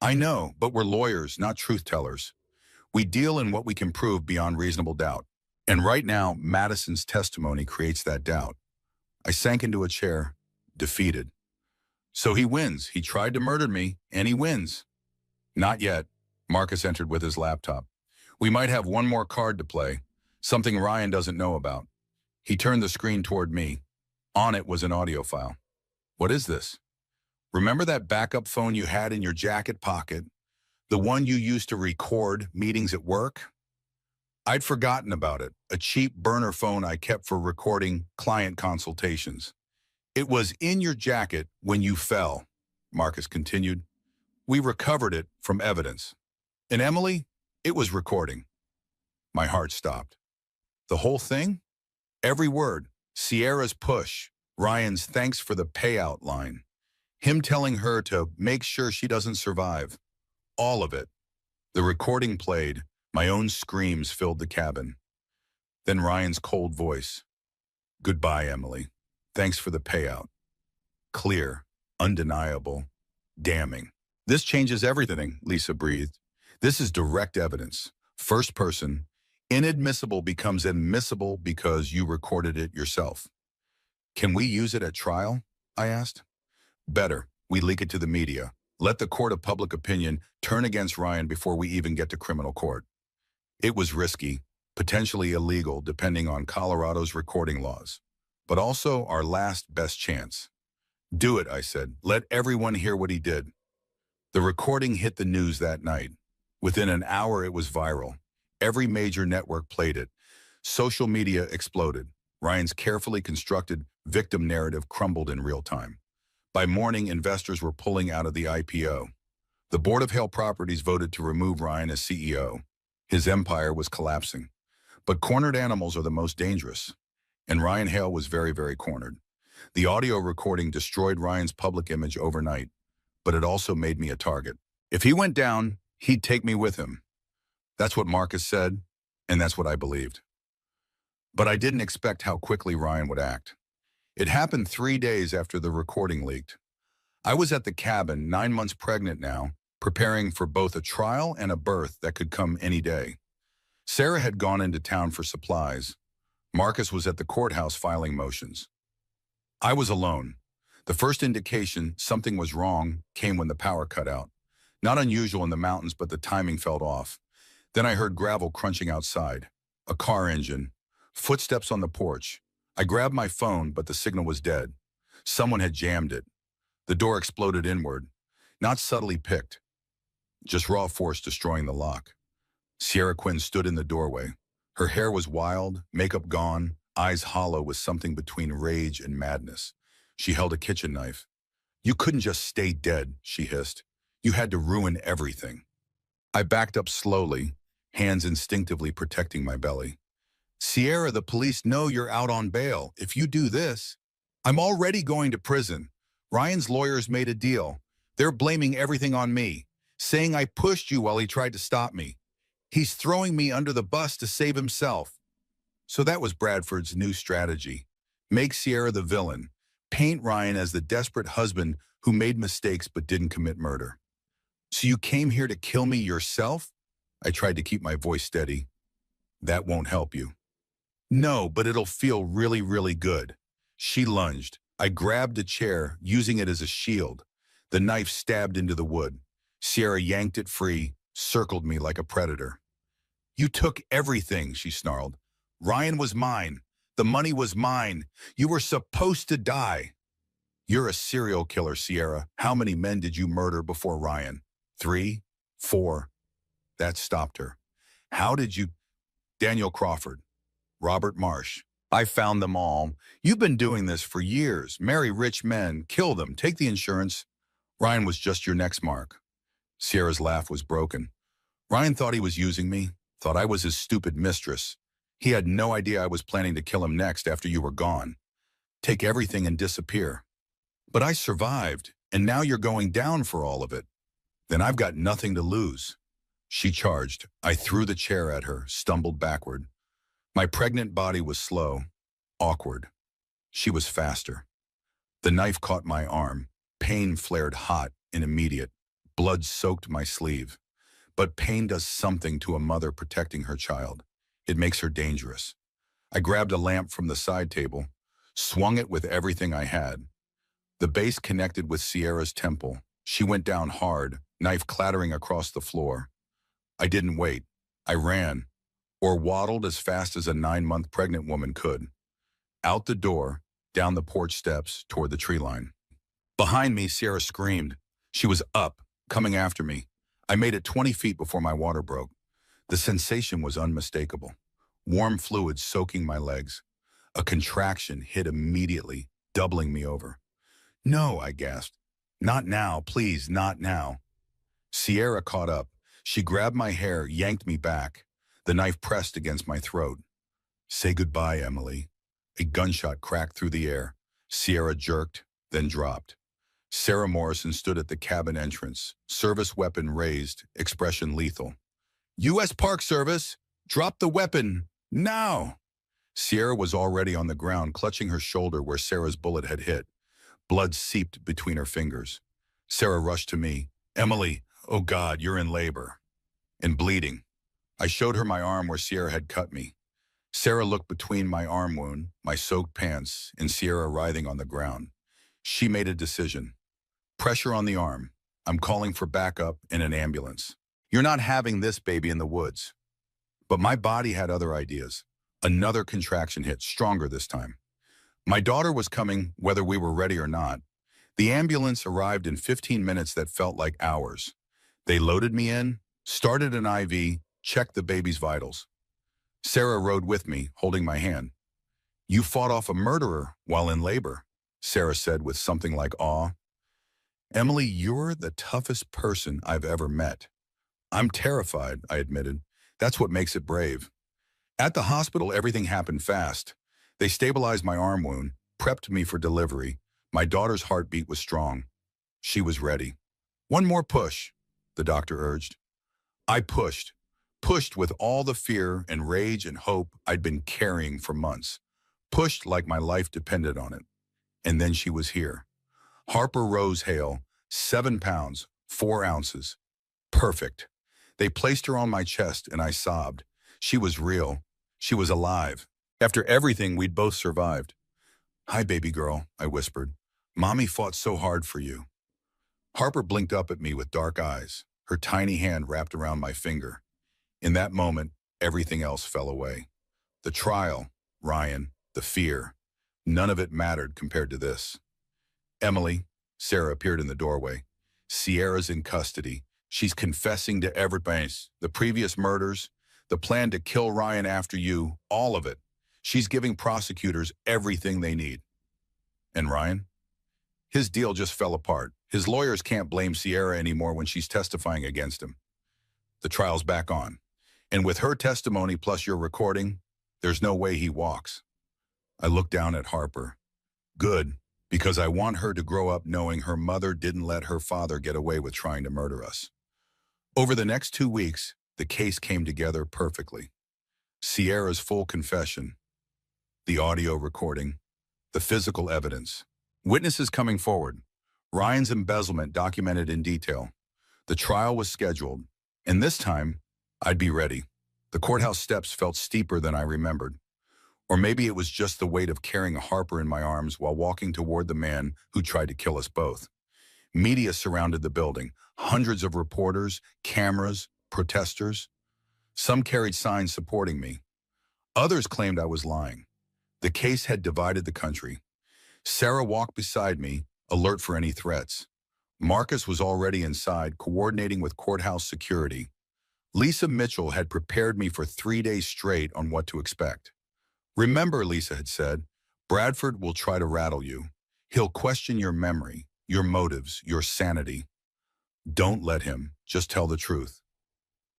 I know, but we're lawyers, not truth tellers. We deal in what we can prove beyond reasonable doubt. And right now, Madison's testimony creates that doubt. I sank into a chair, defeated. So he wins. He tried to murder me, and he wins. Not yet. Marcus entered with his laptop. We might have one more card to play, something Ryan doesn't know about. He turned the screen toward me. On it was an audio file. What is this? Remember that backup phone you had in your jacket pocket? The one you used to record meetings at work? I'd forgotten about it, a cheap burner phone I kept for recording client consultations. It was in your jacket when you fell, Marcus continued. We recovered it from evidence. And Emily, it was recording. My heart stopped. The whole thing? Every word. Sierra's push, Ryan's thanks for the payout line, him telling her to make sure she doesn't survive. All of it. The recording played. My own screams filled the cabin. Then Ryan's cold voice. Goodbye, Emily. Thanks for the payout. Clear, undeniable, damning. This changes everything, Lisa breathed. This is direct evidence. First person. Inadmissible becomes admissible because you recorded it yourself. Can we use it at trial? I asked. Better. We leak it to the media. Let the court of public opinion turn against Ryan before we even get to criminal court. It was risky, potentially illegal depending on Colorado's recording laws, but also our last best chance. Do it, I said. Let everyone hear what he did. The recording hit the news that night. Within an hour, it was viral. Every major network played it. Social media exploded. Ryan's carefully constructed victim narrative crumbled in real time. By morning, investors were pulling out of the IPO. The Board of Hale Properties voted to remove Ryan as CEO. His empire was collapsing. But cornered animals are the most dangerous. And Ryan Hale was very, very cornered. The audio recording destroyed Ryan's public image overnight, but it also made me a target. If he went down, he'd take me with him. That's what Marcus said, and that's what I believed. But I didn't expect how quickly Ryan would act. It happened 3 days after the recording leaked. I was at the cabin, 9 months pregnant now, preparing for both a trial and a birth that could come any day. Sarah had gone into town for supplies. Marcus was at the courthouse filing motions. I was alone. The first indication something was wrong came when the power cut out. Not unusual in the mountains, but the timing felt off. Then I heard gravel crunching outside, a car engine, footsteps on the porch. I grabbed my phone, but the signal was dead. Someone had jammed it. The door exploded inward, not subtly picked, just raw force destroying the lock. Sierra Quinn stood in the doorway. Her hair was wild, makeup gone, eyes hollow with something between rage and madness. She held a kitchen knife. You couldn't just stay dead, she hissed. You had to ruin everything. I backed up slowly, hands instinctively protecting my belly. Sierra, the police know you're out on bail. If you do this, I'm already going to prison. Ryan's lawyers made a deal. They're blaming everything on me, saying I pushed you while he tried to stop me. He's throwing me under the bus to save himself. So that was Bradford's new strategy. Make Sierra the villain. Paint Ryan as the desperate husband who made mistakes but didn't commit murder. So you came here to kill me yourself? I tried to keep my voice steady. That won't help you. No, but it'll feel really, really good. She lunged. I grabbed a chair, using it as a shield. The knife stabbed into the wood. Sierra yanked it free, circled me like a predator. You took everything, she snarled. Ryan was mine. The money was mine. You were supposed to die. You're a serial killer, Sierra. How many men did you murder before Ryan? 3? 4? That stopped her. How did you... Daniel Crawford. Robert Marsh. I found them all. You've been doing this for years. Marry rich men, kill them, take the insurance. Ryan was just your next mark. Sierra's laugh was broken. Ryan thought he was using me, thought I was his stupid mistress. He had no idea I was planning to kill him next after you were gone. Take everything and disappear. But I survived, and now you're going down for all of it. Then I've got nothing to lose. She charged. I threw the chair at her, stumbled backward. My pregnant body was slow, awkward. She was faster. The knife caught my arm. Pain flared hot and immediate. Blood soaked my sleeve. But pain does something to a mother protecting her child. It makes her dangerous. I grabbed a lamp from the side table, swung it with everything I had. The base connected with Sierra's temple. She went down hard, knife clattering across the floor. I didn't wait. I ran, or waddled as fast as a 9-month pregnant woman could. Out the door, down the porch steps, toward the tree line. Behind me, Sierra screamed. She was up, coming after me. I made it 20 feet before my water broke. The sensation was unmistakable. Warm fluid soaking my legs. A contraction hit immediately, doubling me over. No, I gasped. Not now, please, not now. Sierra caught up. She grabbed my hair, yanked me back. The knife pressed against my throat. Say goodbye, Emily. A gunshot cracked through the air. Sierra jerked, then dropped. Sarah Morrison stood at the cabin entrance, service weapon raised, expression lethal. U.S. Park Service, drop the weapon, now! Sierra was already on the ground, clutching her shoulder where Sarah's bullet had hit. Blood seeped between her fingers. Sarah rushed to me. Emily, oh God, you're in labor. And bleeding. I showed her my arm where Sierra had cut me. Sarah looked between my arm wound, my soaked pants, and Sierra writhing on the ground. She made a decision. Pressure on the arm. I'm calling for backup and an ambulance. You're not having this baby in the woods. But my body had other ideas. Another contraction hit, stronger this time. My daughter was coming, whether we were ready or not. The ambulance arrived in 15 minutes that felt like hours. They loaded me in, started an IV, checked the baby's vitals. Sarah rode with me, holding my hand. You fought off a murderer while in labor, Sarah said with something like awe. Emily, you're the toughest person I've ever met. I'm terrified, I admitted. That's what makes it brave. At the hospital, everything happened fast. They stabilized my arm wound, prepped me for delivery. My daughter's heartbeat was strong. She was ready. One more push, the doctor urged. I pushed with all the fear and rage and hope I'd been carrying for months. Pushed like my life depended on it. And then she was here. Harper Rose Hale, 7 pounds, 4 ounces. Perfect. They placed her on my chest and I sobbed. She was real. She was alive. After everything, we'd both survived. Hi, baby girl, I whispered. Mommy fought so hard for you. Harper blinked up at me with dark eyes, her tiny hand wrapped around my finger. In that moment, everything else fell away. The trial, Ryan, the fear, none of it mattered compared to this. Emily, Sarah appeared in the doorway. Sierra's in custody. She's confessing to everything, the previous murders, the plan to kill Ryan after you, all of it. She's giving prosecutors everything they need. And Ryan? His deal just fell apart. His lawyers can't blame Sierra anymore when she's testifying against him. The trial's back on. And with her testimony plus your recording, there's no way he walks. I looked down at Harper. Good, because I want her to grow up knowing her mother didn't let her father get away with trying to murder us. Over the next 2 weeks, the case came together perfectly. Sierra's full confession, the audio recording, the physical evidence, witnesses coming forward, Ryan's embezzlement documented in detail. The trial was scheduled, and this time, I'd be ready. The courthouse steps felt steeper than I remembered. Or maybe it was just the weight of carrying Harper in my arms while walking toward the man who tried to kill us both. Media surrounded the building, hundreds of reporters, cameras, protesters. Some carried signs supporting me. Others claimed I was lying. The case had divided the country. Sarah walked beside me, alert for any threats. Marcus was already inside, coordinating with courthouse security. Lisa Mitchell had prepared me for 3 days straight on what to expect. Remember, Lisa had said, Bradford will try to rattle you. He'll question your memory, your motives, your sanity. Don't let him. Just tell the truth.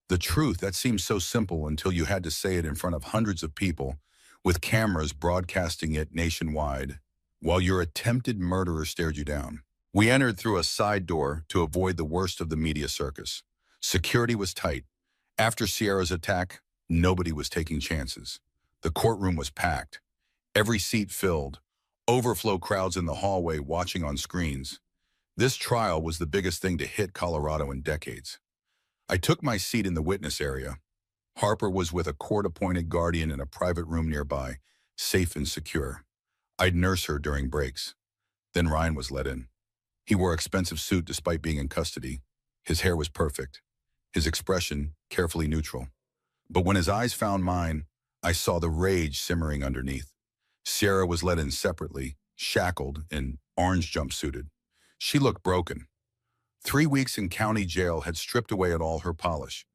The truth, that seemed so simple until you had to say it in front of hundreds of people, with cameras broadcasting it nationwide, while your attempted murderer stared you down. We entered through a side door to avoid the worst of the media circus. Security was tight. After Sierra's attack, nobody was taking chances. The courtroom was packed. Every seat filled. Overflow crowds in the hallway watching on screens. This trial was the biggest thing to hit Colorado in decades. I took my seat in the witness area. Harper was with a court-appointed guardian in a private room nearby, safe and secure. I'd nurse her during breaks. Then Ryan was let in. He wore an expensive suit despite being in custody. His hair was perfect. His expression carefully neutral. But when his eyes found mine, I saw the rage simmering underneath. Sierra was let in separately, shackled and orange jumpsuited. She looked broken. 3 weeks in county jail had stripped away at all her polish.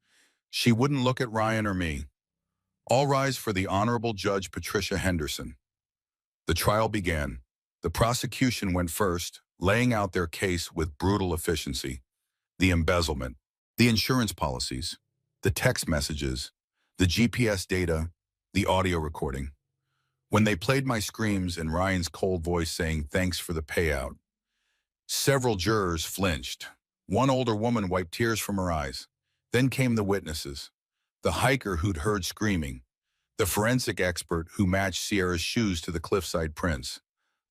She wouldn't look at Ryan or me. All rise for the Honorable Judge Patricia Henderson. The trial began. The prosecution went first, laying out their case with brutal efficiency. The embezzlement, the insurance policies, the text messages, the GPS data, the audio recording. When they played my screams and Ryan's cold voice saying thanks for the payout, several jurors flinched. One older woman wiped tears from her eyes. Then came the witnesses. The hiker who'd heard screaming. The forensic expert who matched Sierra's shoes to the cliffside prints.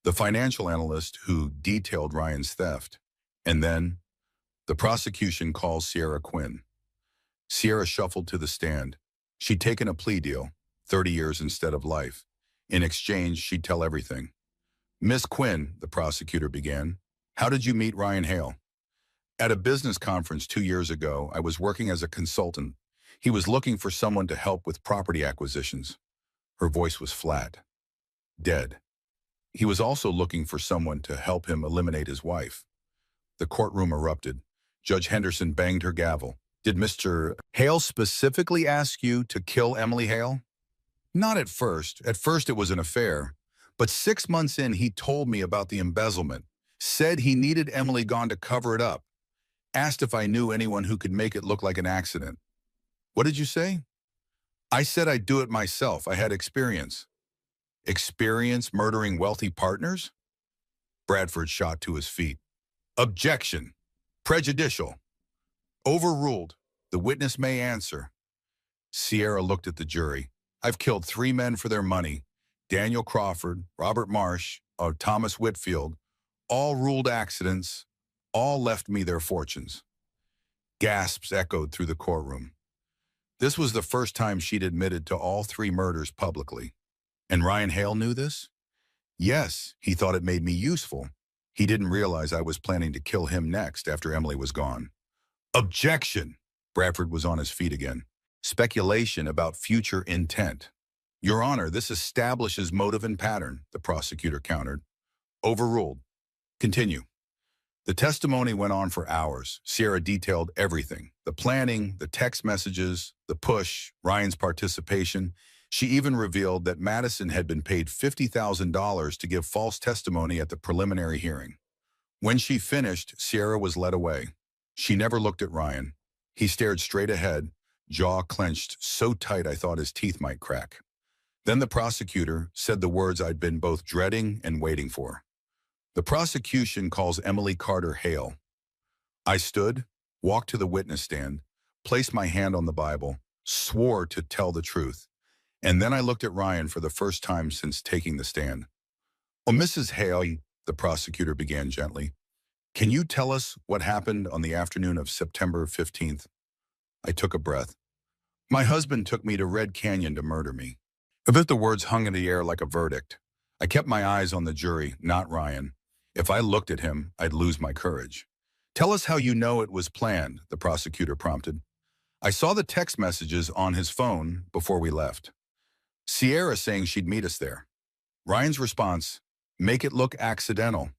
The financial analyst who detailed Ryan's theft. And then, the prosecution calls Sierra Quinn. Sierra shuffled to the stand. She'd taken a plea deal, 30 years instead of life. In exchange, she'd tell everything. Miss Quinn, the prosecutor began, how did you meet Ryan Hale? At a business conference 2 years ago, I was working as a consultant. He was looking for someone to help with property acquisitions. Her voice was flat, dead. He was also looking for someone to help him eliminate his wife. The courtroom erupted. Judge Henderson banged her gavel. Did Mr. Hale specifically ask you to kill Emily Hale? Not at first. At first it was an affair. But 6 months in, he told me about the embezzlement. Said he needed Emily gone to cover it up. Asked if I knew anyone who could make it look like an accident. What did you say? I said I'd do it myself. I had experience. Experience murdering wealthy partners? Bradford shot to his feet. Objection. Prejudicial. Overruled. The witness may answer. Sierra looked at the jury. I've killed 3 men for their money. Daniel Crawford, Robert Marsh, Thomas Whitfield. All ruled accidents. All left me their fortunes. Gasps echoed through the courtroom. This was the first time she'd admitted to all 3 murders publicly. And Ryan Hale knew this? Yes, he thought it made me useful. He didn't realize I was planning to kill him next after Emily was gone. Objection! Bradford was on his feet again. Speculation about future intent. Your Honor, this establishes motive and pattern, the prosecutor countered. Overruled. Continue. The testimony went on for hours. Sierra detailed everything. The planning, the text messages, the push, Ryan's participation. She even revealed that Madison had been paid $50,000 to give false testimony at the preliminary hearing. When she finished, Sierra was led away. She never looked at Ryan. He stared straight ahead, jaw clenched so tight I thought his teeth might crack. Then the prosecutor said the words I'd been both dreading and waiting for. The prosecution calls Emily Carter Hale. I stood, walked to the witness stand, placed my hand on the Bible, swore to tell the truth. And then I looked at Ryan for the first time since taking the stand. Oh, Mrs. Hale, the prosecutor began gently, can you tell us what happened on the afternoon of September 15th? I took a breath. My husband took me to Red Canyon to murder me. As if the words hung in the air like a verdict. I kept my eyes on the jury, not Ryan. If I looked at him, I'd lose my courage. Tell us how you know it was planned, the prosecutor prompted. I saw the text messages on his phone before we left. Sierra saying she'd meet us there. Ryan's response, make it look accidental.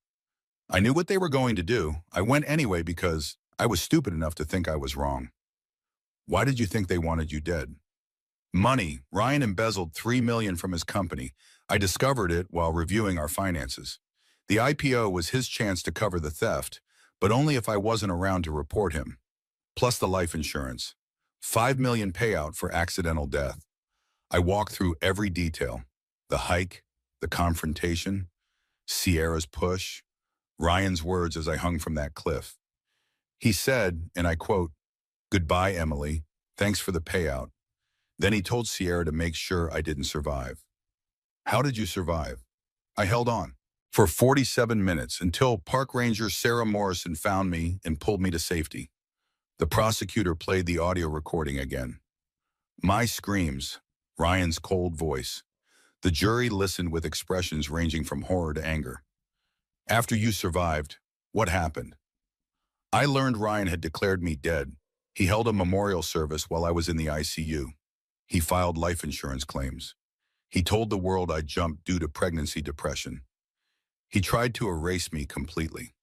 I knew what they were going to do. I went anyway because I was stupid enough to think I was wrong. Why did you think they wanted you dead? Money. Ryan embezzled $3 million from his company. I discovered it while reviewing our finances. The IPO was his chance to cover the theft, but only if I wasn't around to report him. Plus the life insurance. $5 million payout for accidental death. I walked through every detail. The hike, the confrontation, Sierra's push, Ryan's words as I hung from that cliff. He said, and I quote, "Goodbye, Emily. Thanks for the payout." Then he told Sierra to make sure I didn't survive. How did you survive? I held on for 47 minutes until Park Ranger Sarah Morrison found me and pulled me to safety. The prosecutor played the audio recording again. My screams, Ryan's cold voice. The jury listened with expressions ranging from horror to anger. After you survived, what happened? I learned Ryan had declared me dead. He held a memorial service while I was in the ICU. He filed life insurance claims. He told the world I jumped due to pregnancy depression. He tried to erase me completely.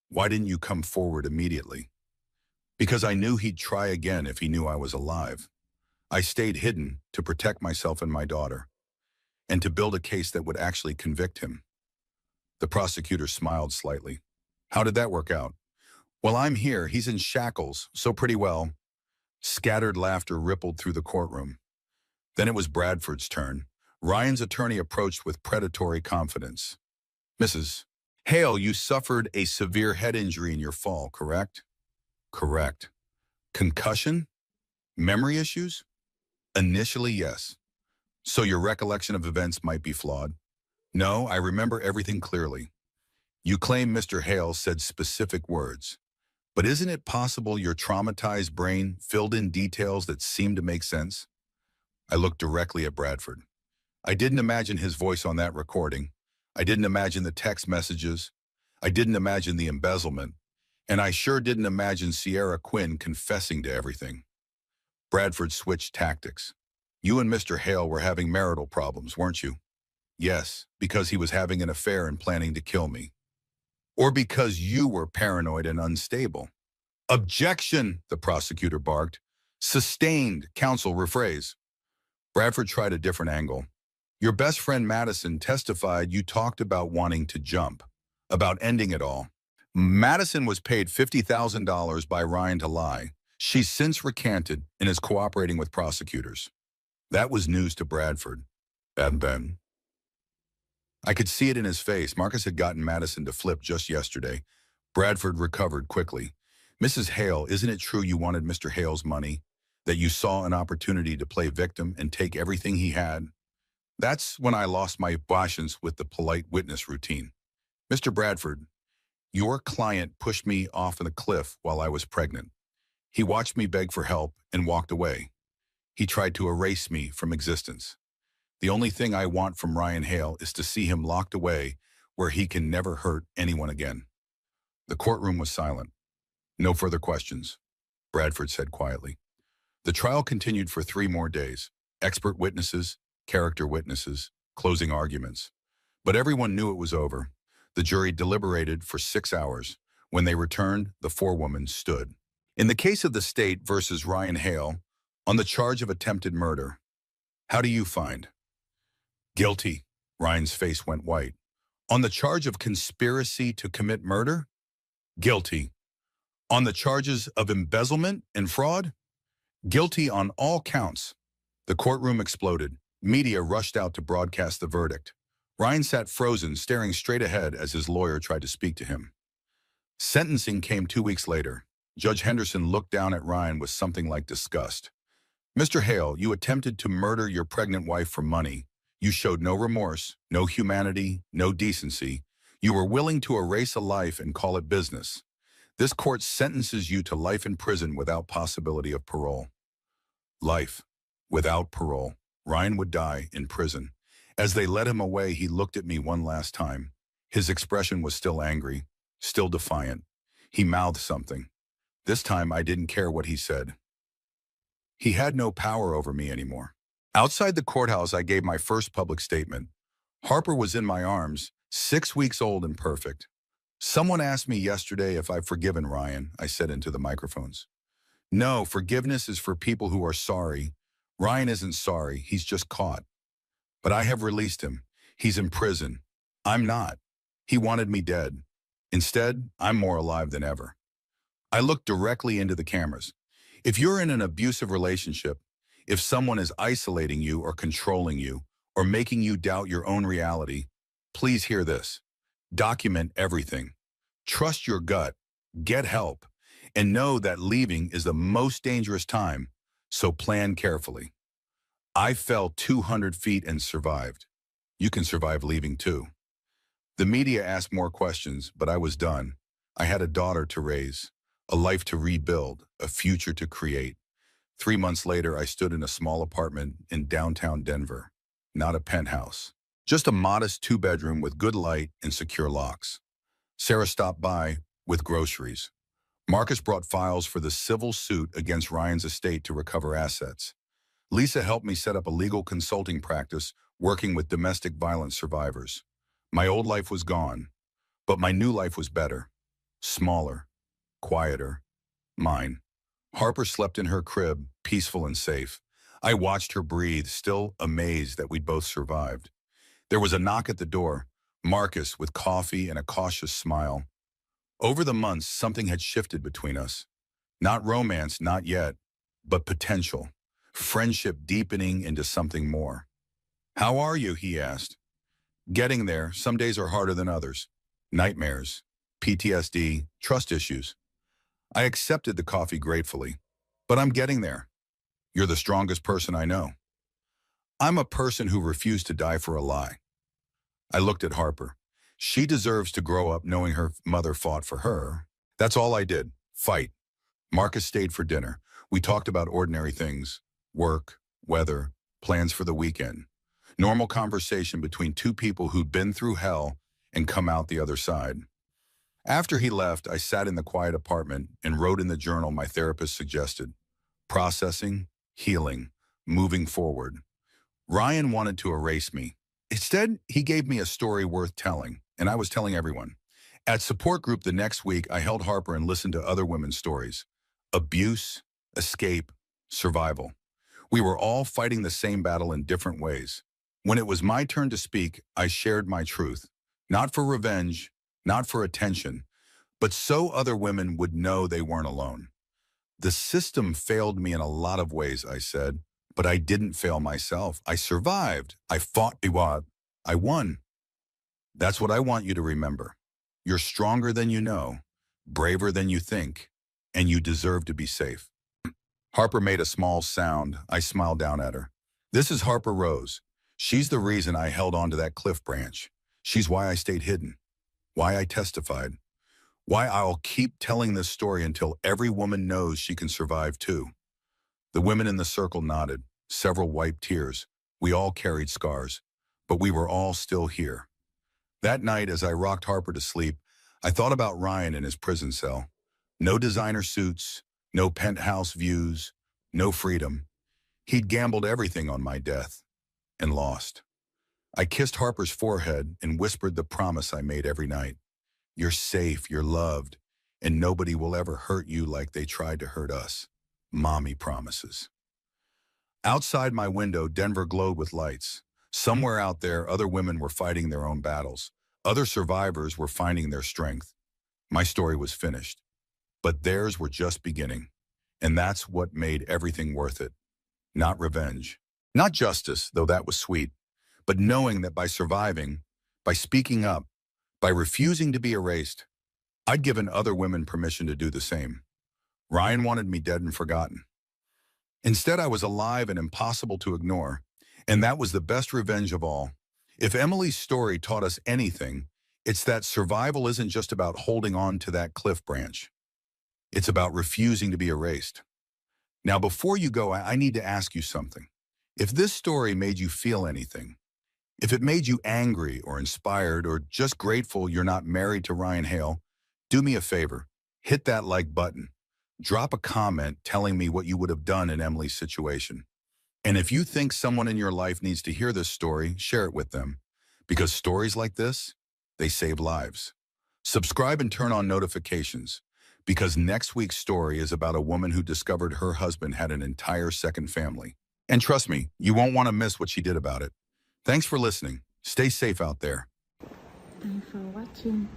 Why didn't you come forward immediately? Because I knew he'd try again if he knew I was alive. I stayed hidden to protect myself and my daughter, and to build a case that would actually convict him. The prosecutor smiled slightly. How did that work out? Well, I'm here. He's in shackles, so pretty well. Scattered laughter rippled through the courtroom. Then it was Bradford's turn. Ryan's attorney approached with predatory confidence. Mrs. Hale, you suffered a severe head injury in your fall, correct? Correct. Concussion? Memory issues? Initially, yes. So your recollection of events might be flawed? No, I remember everything clearly. You claim Mr. Hale said specific words. But isn't it possible your traumatized brain filled in details that seem to make sense? I looked directly at Bradford. I didn't imagine his voice on that recording. I didn't imagine the text messages. I didn't imagine the embezzlement. And I sure didn't imagine Sierra Quinn confessing to everything. Bradford switched tactics. You and Mr. Hale were having marital problems, weren't you? Yes, because he was having an affair and planning to kill me. Or because you were paranoid and unstable. Objection, the prosecutor barked. Sustained, counsel rephrase. Bradford tried a different angle. Your best friend Madison testified you talked about wanting to jump, about ending it all. Madison was paid $50,000 by Ryan to lie. She's since recanted and is cooperating with prosecutors. That was news to Bradford. And then? I could see it in his face. Marcus had gotten Madison to flip just yesterday. Bradford recovered quickly. Mrs. Hale, isn't it true you wanted Mr. Hale's money? That you saw an opportunity to play victim and take everything he had? That's when I lost my patience with the polite witness routine. Mr. Bradford, your client pushed me off the cliff while I was pregnant. He watched me beg for help and walked away. He tried to erase me from existence. The only thing I want from Ryan Hale is to see him locked away where he can never hurt anyone again. The courtroom was silent. No further questions, Bradford said quietly. The trial continued for 3 more days. Expert witnesses, character witnesses, closing arguments. But everyone knew it was over. The jury deliberated for 6 hours. When they returned, the forewoman stood. In the case of the state versus Ryan Hale, on the charge of attempted murder, how do you find? Guilty. Ryan's face went white. On the charge of conspiracy to commit murder? Guilty. On the charges of embezzlement and fraud? Guilty on all counts. The courtroom exploded. Media rushed out to broadcast the verdict. Ryan sat frozen, staring straight ahead as his lawyer tried to speak to him. Sentencing came 2 weeks later. Judge Henderson looked down at Ryan with something like disgust. Mr. Hale, you attempted to murder your pregnant wife for money. You showed no remorse, no humanity, no decency. You were willing to erase a life and call it business. This court sentences you to life in prison without possibility of parole. Life, without parole. Ryan would die in prison. As they led him away, he looked at me one last time. His expression was still angry, still defiant. He mouthed something. This time I didn't care what he said. He had no power over me anymore. Outside the courthouse, I gave my first public statement. Harper was in my arms, 6 weeks old and perfect. Someone asked me yesterday if I've forgiven Ryan, I said into the microphones. No, forgiveness is for people who are sorry. Ryan isn't sorry, he's just caught. But I have released him. He's in prison. I'm not. He wanted me dead. Instead, I'm more alive than ever. I looked directly into the cameras. If you're in an abusive relationship, if someone is isolating you or controlling you or making you doubt your own reality, please hear this. Document everything. Trust your gut. Get help. And know that leaving is the most dangerous time, so plan carefully. I fell 200 feet and survived. You can survive leaving too. The media asked more questions, but I was done. I had a daughter to raise, a life to rebuild, a future to create. 3 months later, I stood in a small apartment in downtown Denver. Not a penthouse. Just a modest 2-bedroom with good light and secure locks. Sarah stopped by with groceries. Marcus brought files for the civil suit against Ryan's estate to recover assets. Lisa helped me set up a legal consulting practice working with domestic violence survivors. My old life was gone, but my new life was better. Smaller, quieter, mine. Harper slept in her crib, peaceful and safe. I watched her breathe, still amazed that we'd both survived. There was a knock at the door. Marcus, with coffee and a cautious smile. Over the months, something had shifted between us. Not romance, not yet, but potential. Friendship deepening into something more. How are you? He asked. Getting there. Some days are harder than others. Nightmares, PTSD, trust issues. I accepted the coffee gratefully, but I'm getting there. You're the strongest person I know. I'm a person who refused to die for a lie. I looked at Harper. She deserves to grow up knowing her mother fought for her. That's all I did. Fight. Marcus stayed for dinner. We talked about ordinary things. Work, weather, plans for the weekend. Normal conversation between two people who'd been through hell and come out the other side. After he left, I sat in the quiet apartment and wrote in the journal my therapist suggested. Processing, healing, moving forward. Ryan wanted to erase me. Instead, he gave me a story worth telling, and I was telling everyone. At support group the next week, I held Harper and listened to other women's stories. Abuse, escape, survival. We were all fighting the same battle in different ways. When it was my turn to speak, I shared my truth. Not for revenge, not for attention, but so other women would know they weren't alone. The system failed me in a lot of ways, I said, but I didn't fail myself. I survived. I fought. I won. That's what I want you to remember. You're stronger than you know, braver than you think, and you deserve to be safe. Harper made a small sound. I smiled down at her. This is Harper Rose. She's the reason I held on to that cliff branch. She's why I stayed hidden, why I testified, why I'll keep telling this story until every woman knows she can survive too. The women in the circle nodded, several wiped tears. We all carried scars, but we were all still here. That night, as I rocked Harper to sleep, I thought about Ryan in his prison cell. No designer suits, no penthouse views, no freedom. He'd gambled everything on my death and lost. I kissed Harper's forehead and whispered the promise I made every night. You're safe, you're loved, and nobody will ever hurt you like they tried to hurt us. Mommy promises. Outside my window, Denver glowed with lights. Somewhere out there, other women were fighting their own battles. Other survivors were finding their strength. My story was finished, but theirs were just beginning. And that's what made everything worth it. Not revenge. Not justice, though that was sweet, but knowing that by surviving, by speaking up, by refusing to be erased, I'd given other women permission to do the same. Ryan wanted me dead and forgotten. Instead, I was alive and impossible to ignore, and that was the best revenge of all. If Emily's story taught us anything, it's that survival isn't just about holding on to that cliff branch. It's about refusing to be erased. Now, before you go, I need to ask you something. If this story made you feel anything, if it made you angry or inspired or just grateful you're not married to Ryan Hale, do me a favor. Hit that like button. Drop a comment telling me what you would have done in Emily's situation. And if you think someone in your life needs to hear this story, share it with them. Because stories like this, they save lives. Subscribe and turn on notifications. Because next week's story is about a woman who discovered her husband had an entire second family. And trust me, you won't want to miss what she did about it. Thanks for listening. Stay safe out there. Thanks for watching.